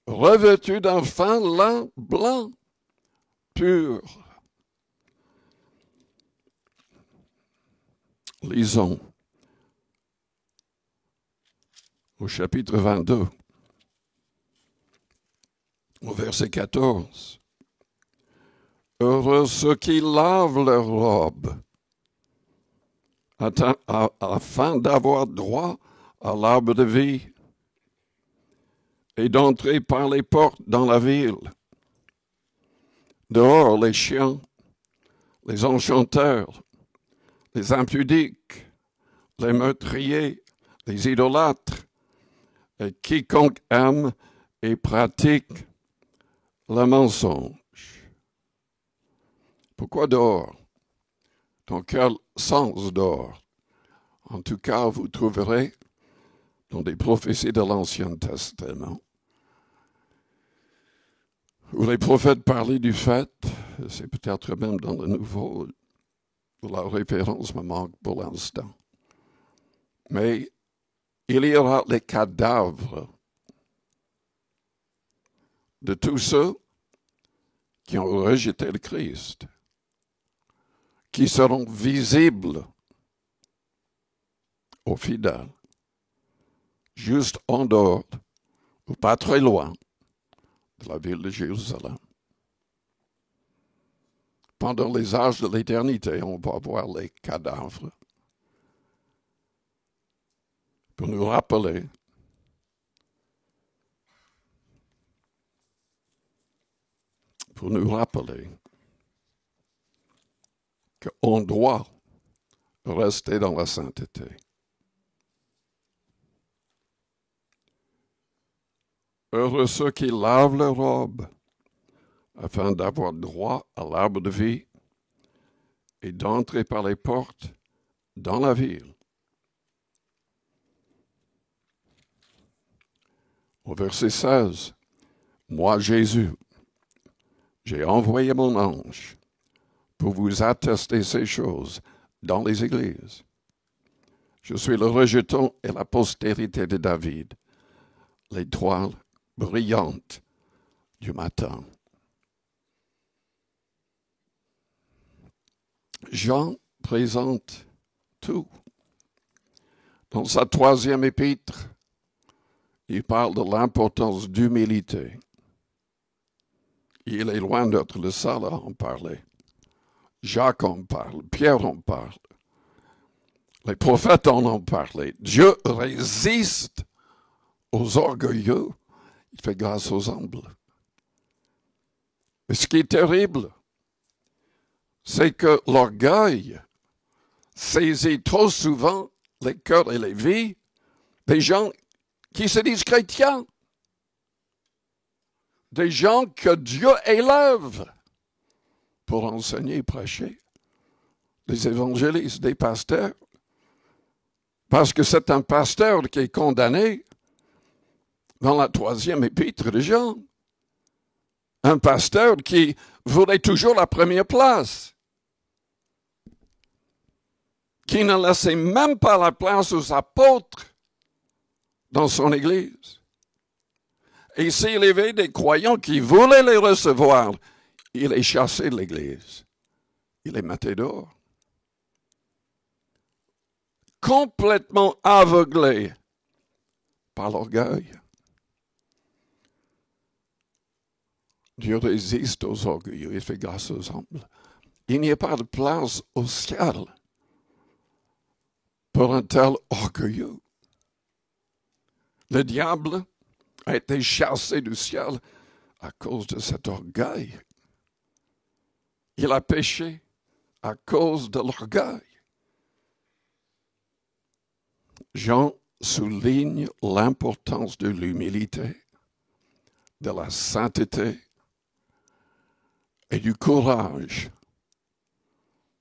revêtus d'un fin lin blanc pur. Lisons au chapitre 22, au verset 14. Heureux ceux qui lavent leurs robes, afin d'avoir droit à l'arbre de vie et d'entrer par les portes dans la ville. Dehors, les chiens, les enchanteurs, les impudiques, les meurtriers, les idolâtres, et quiconque aime et pratique le mensonge. Pourquoi dehors? Dans quel sens dehors? En tout cas, vous trouverez dans des prophéties de l'Ancien Testament où les prophètes parlaient du fait, c'est peut-être même dans le Nouveau, où la référence me manque pour l'instant. Mais il y aura les cadavres de tous ceux qui ont rejeté le Christ, qui seront visibles aux fidèles, juste en dehors, ou pas très loin, de la ville de Jérusalem. Pendant les âges de l'éternité, on va voir les cadavres pour nous rappeler qu'on doit rester dans la sainteté. Heureux ceux qui lavent leurs robes afin d'avoir droit à l'arbre de vie et d'entrer par les portes dans la ville. Au verset 16, moi, Jésus, j'ai envoyé mon ange pour vous attester ces choses dans les églises. Je suis le rejeton et la postérité de David, l'étoile brillante du matin. Jean présente tout. Dans sa 3e épître, il parle de l'importance d'humilité. Il est loin d'être le seul à en parler. Jacques en parle, Pierre en parle. Les prophètes en ont parlé. Dieu résiste aux orgueilleux. Il fait grâce aux humbles. Mais ce qui est terrible, c'est que l'orgueil saisit trop souvent les cœurs et les vies des gens qui se disent chrétiens, des gens que Dieu élève pour enseigner et prêcher, des évangélistes, des pasteurs, parce que c'est un pasteur qui est condamné dans la 3e épître de Jean. Un pasteur qui voulait toujours la première place, qui ne laissait même pas la place aux apôtres dans son église. Et s'il y avait des croyants qui voulaient les recevoir, il les chassait de l'église. Il les mettait dehors. Complètement aveuglé par l'orgueil. Dieu résiste aux orgueilleux, il fait grâce aux humbles. Il n'y a pas de place au ciel pour un tel orgueilleux. Le diable a été chassé du ciel à cause de cet orgueil. Il a péché à cause de l'orgueil. Jean souligne l'importance de l'humilité, de la sainteté et du courage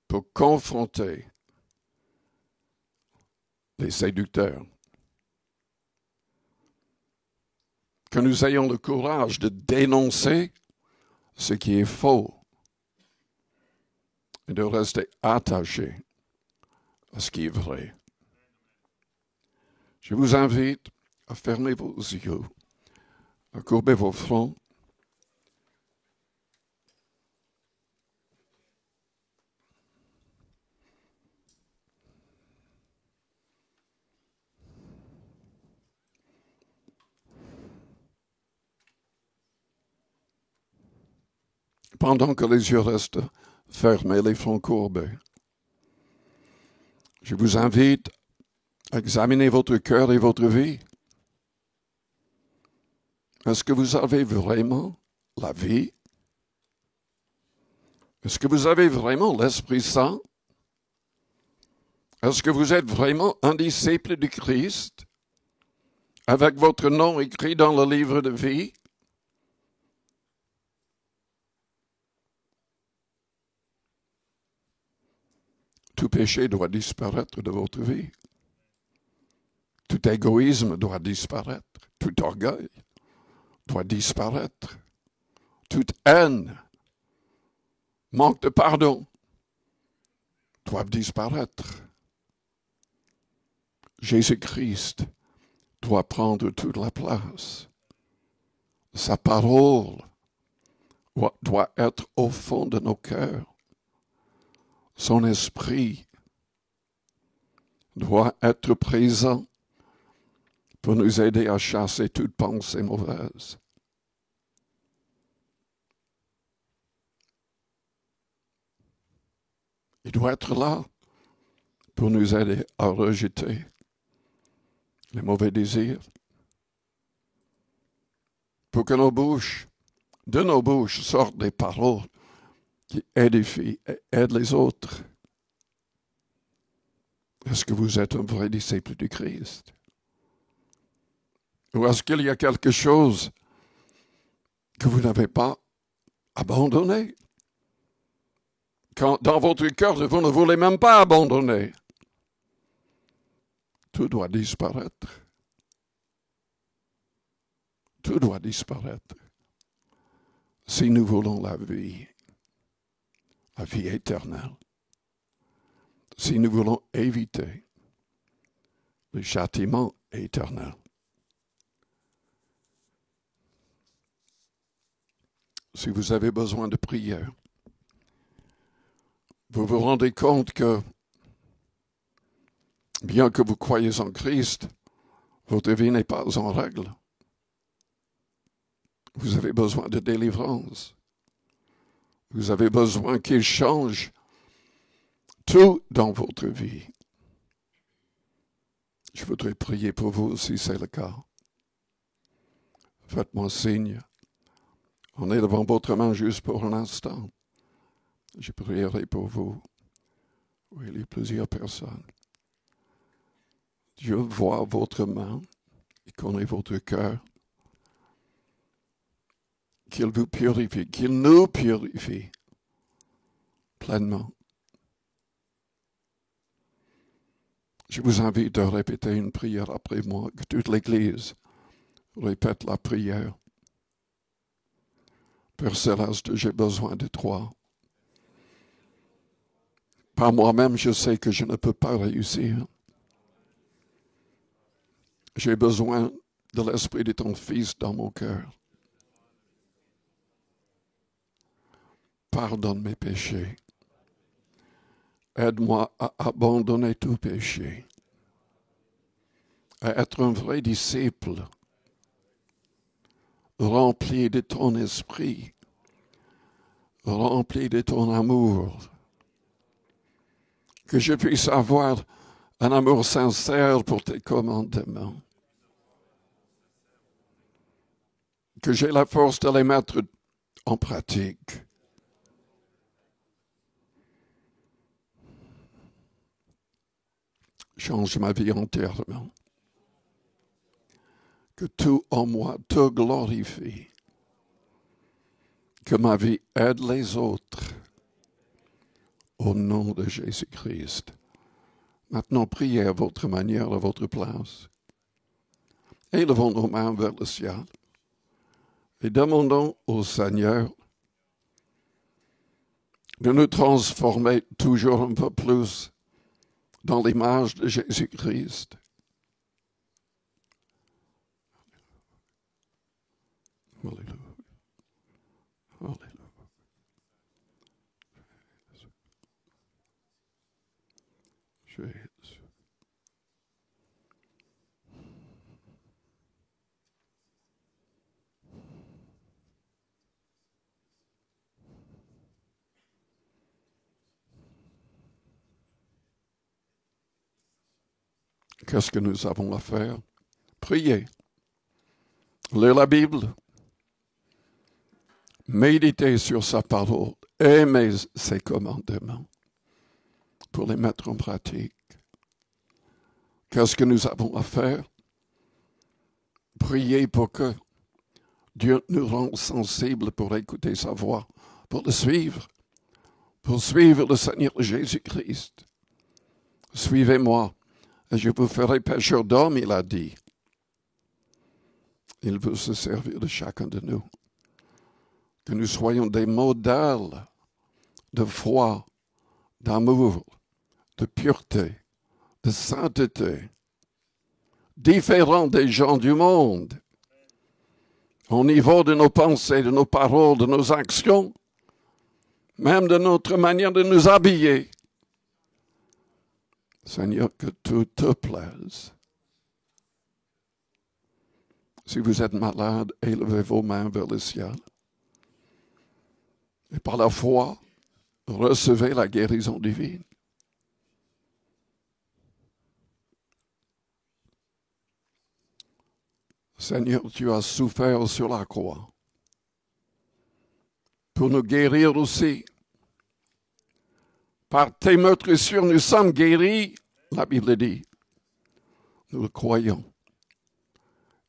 pour confronter les séducteurs. Que nous ayons le courage de dénoncer ce qui est faux et de rester attachés à ce qui est vrai. Je vous invite à fermer vos yeux, à courber vos fronts. Pendant que les yeux restent fermés, les fronts courbés, je vous invite à examiner votre cœur et votre vie. Est-ce que vous avez vraiment la vie? Est-ce que vous avez vraiment l'Esprit Saint? Est-ce que vous êtes vraiment un disciple du Christ, avec votre nom écrit dans le livre de vie? Tout péché doit disparaître de votre vie. Tout égoïsme doit disparaître. Tout orgueil doit disparaître. Toute haine, manque de pardon doivent disparaître. Jésus-Christ doit prendre toute la place. Sa parole doit être au fond de nos cœurs. Son esprit doit être présent pour nous aider à chasser toute pensée mauvaise. Il doit être là pour nous aider à rejeter les mauvais désirs. Pour que de nos bouches sortent des paroles qui édifient et aident les autres. Est-ce que vous êtes un vrai disciple du Christ? Ou est-ce qu'il y a quelque chose que vous n'avez pas abandonné? Quand dans votre cœur, vous ne voulez même pas abandonner. Tout doit disparaître. Tout doit disparaître. Si nous voulons la vie éternelle. Si nous voulons éviter le châtiment éternel. Si vous avez besoin de prière, vous vous rendez compte que, bien que vous croyez en Christ, votre vie n'est pas en règle. Vous avez besoin de délivrance. Vous avez besoin qu'il change tout dans votre vie. Je voudrais prier pour vous si c'est le cas. Faites-moi signe en élevant votre main juste pour un instant. Je prierai pour vous. Oui, il y a plusieurs personnes. Dieu voit votre main. Il connaît votre cœur. Qu'il vous purifie, qu'il nous purifie pleinement. Je vous invite à répéter une prière après moi, que toute l'Église répète la prière. Père Céleste, j'ai besoin de toi. Par moi-même, je sais que je ne peux pas réussir. J'ai besoin de l'Esprit de ton Fils dans mon cœur. Pardonne mes péchés. Aide-moi à abandonner tout péché. À être un vrai disciple. Rempli de ton esprit. Rempli de ton amour. Que je puisse avoir un amour sincère pour tes commandements. Que j'ai la force de les mettre en pratique. Change ma vie entièrement. Que tout en moi te glorifie. Que ma vie aide les autres. Au nom de Jésus-Christ. Maintenant, priez à votre manière, à votre place. Élevons nos mains vers le ciel. Et demandons au Seigneur de nous transformer toujours un peu plus dans l'image de Jésus-Christ. Alléluia. Alléluia. Jésus. Qu'est-ce que nous avons à faire? Prier. Lire la Bible. Méditer sur sa parole. Aimer ses commandements. Pour les mettre en pratique. Qu'est-ce que nous avons à faire? Prier pour que Dieu nous rende sensibles pour écouter sa voix, pour le suivre, pour suivre le Seigneur Jésus-Christ. Suivez-moi, et je vous ferai pécheurs d'hommes, il a dit. Il veut se servir de chacun de nous. Que nous soyons des modèles de foi, d'amour, de pureté, de sainteté, différents des gens du monde, au niveau de nos pensées, de nos paroles, de nos actions, même de notre manière de nous habiller. Seigneur, que tout te plaise. Si vous êtes malade, élevez vos mains vers le ciel. Et par la foi, recevez la guérison divine. Seigneur, tu as souffert sur la croix pour nous guérir aussi. Par tes meurtrissures, nous sommes guéris, la Bible dit. Nous le croyons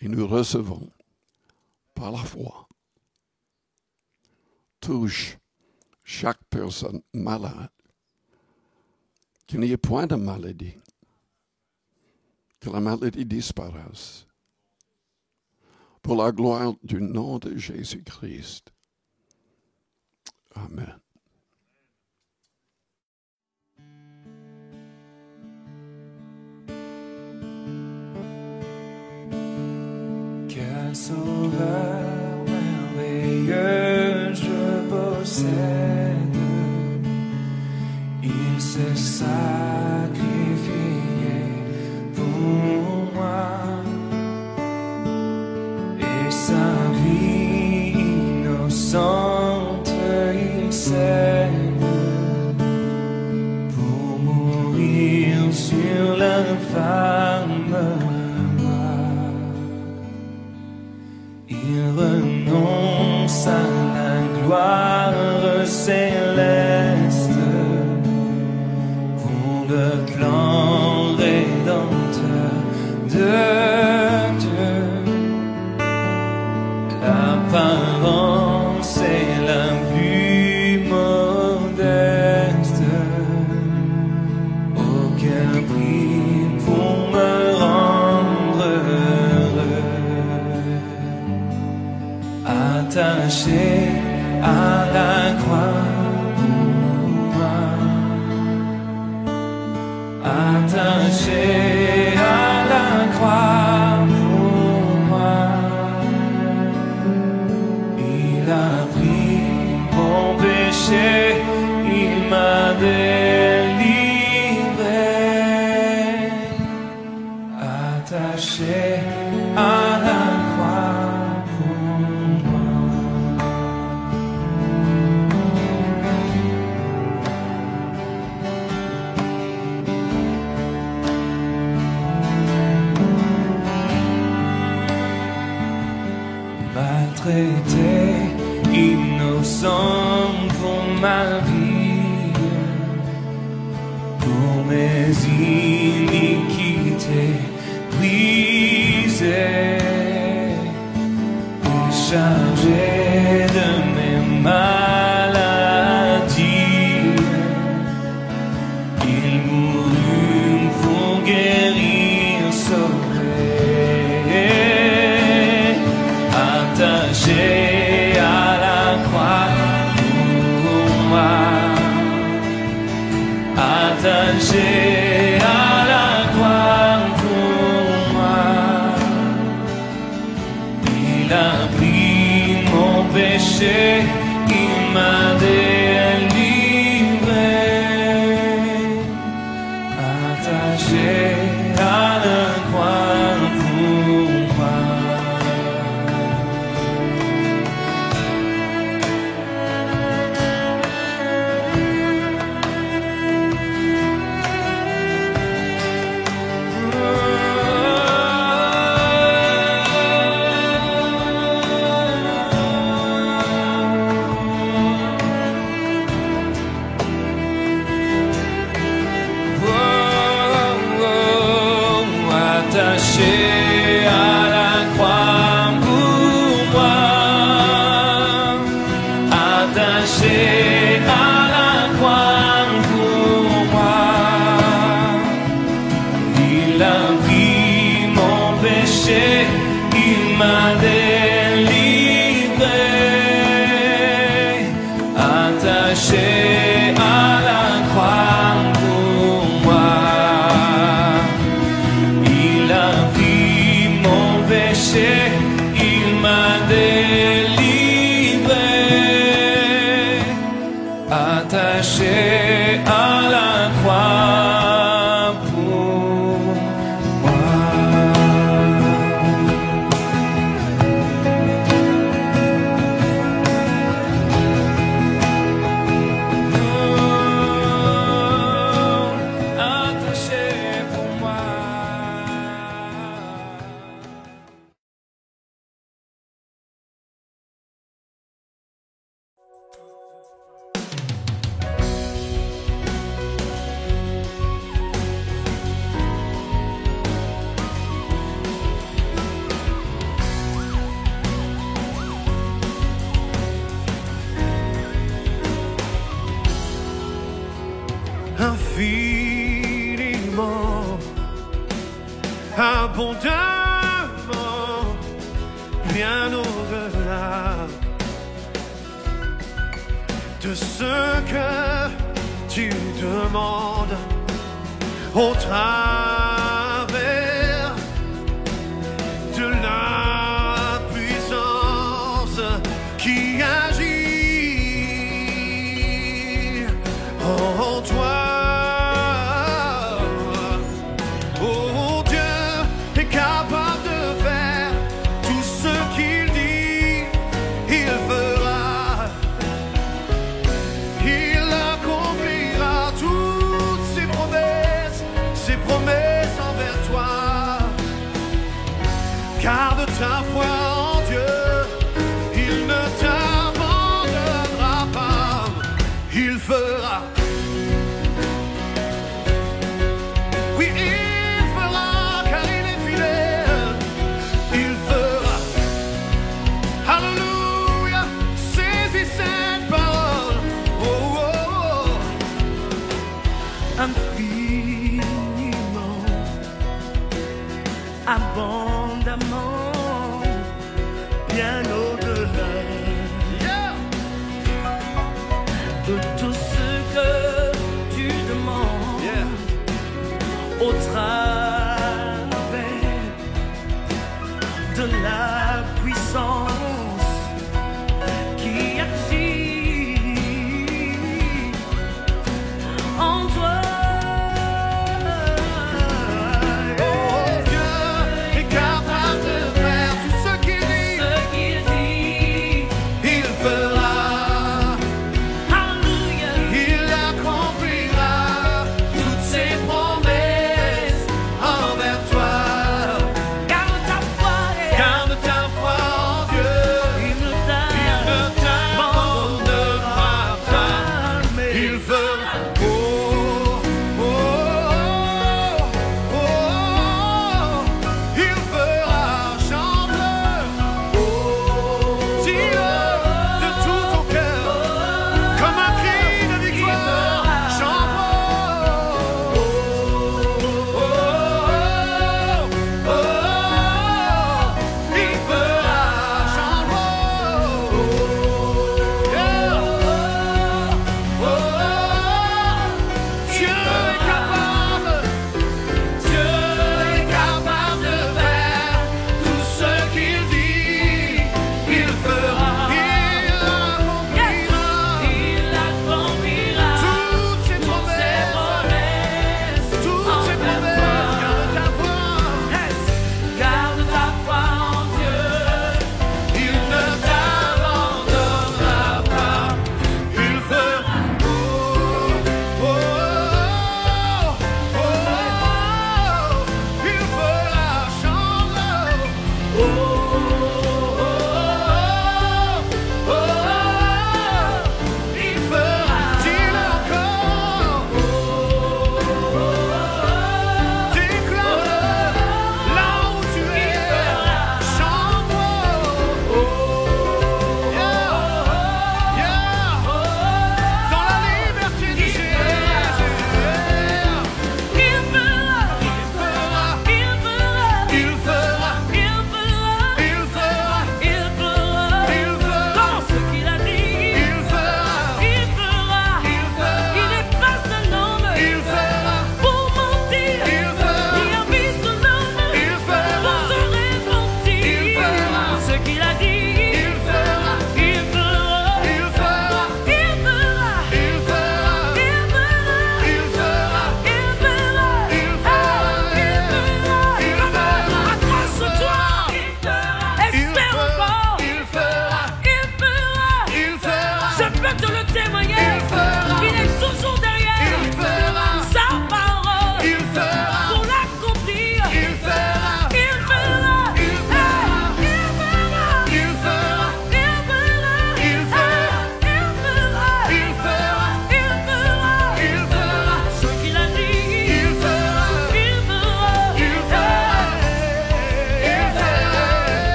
et nous recevons par la foi. Touche chaque personne malade, qu'il n'y ait point de maladie, que la maladie disparaisse. Pour la gloire du nom de Jésus-Christ. Amen. Quel sauveur merveilleux je possède. Il s'est sacrifié pour moi. Sa vie innocente, il cède pour mourir sur l'infâme croix. Il renonce à la gloire céleste pour le plan rédempteur de Dieu. L'apparence est la plus modeste. Oh, quel prix pour me rendre heureux. Attaché à la croix pour moi. Attaché à la croix pour moi. Il a pris mon péché, il m'a délivré, attaché à la croix pour moi. prêtait innocent pour ma vie, pour mes iniquités brisées et chargé de mes maladies. Il mourut pour guérir, sauver, attaché à la croix pour moi, attaché à la croix pour moi. Il a pris mon péché, il m'a délivré, attaché à la croix pour moi. Attaché à la croix pour moi, attaché à la croix pour moi. Il a pris mon péché, il m'a délivré, attaché à la croix pour moi. Il a pris mon péché, il m'a délivré, attaché à la croix pour moi. Attaché pour moi. Infiniment, abondamment, bien au-delà de ce que tu demandes au travers de la puissance qui agit en toi. Oh, Dieu est capable de faire tout ce qu'il dit, il fera. Il accomplira toutes ses promesses envers toi. Garde ta foi en Dieu, il ne t'abandonnera pas, il fera. Oui, il fera, car il est fidèle, il fera. Alléluia, saisis cette parole. Oh, oh, oh. Infiniment, abondamment, bien au-delà de tout ce que tu demandes au travers de la puissance qui agit en toi. Oh, Dieu est capable de faire tout ce qu'il dit, il fera. Alléluia, il accomplira toutes ses promesses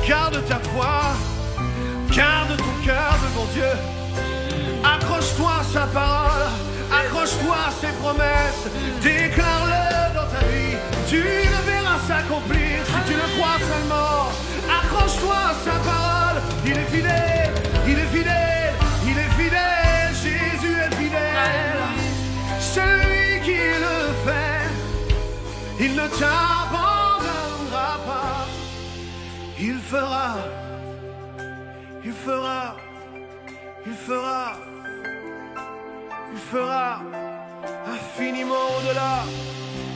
Garde ta foi, garde ton cœur devant Dieu. Accroche-toi à sa parole, accroche-toi à ses promesses. Déclare-le dans ta vie, tu le verras s'accomplir si tu le crois seulement. Accroche-toi à sa parole, il est fidèle, il est fidèle, il est fidèle. Jésus est fidèle, celui qui le fait, il ne t'abandonnera pas. Il fera, il fera, il fera, il fera infiniment au-delà.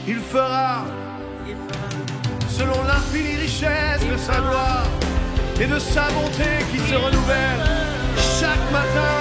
Il fera selon l'infinie richesse de sa gloire et de sa bonté qui se renouvelle chaque matin.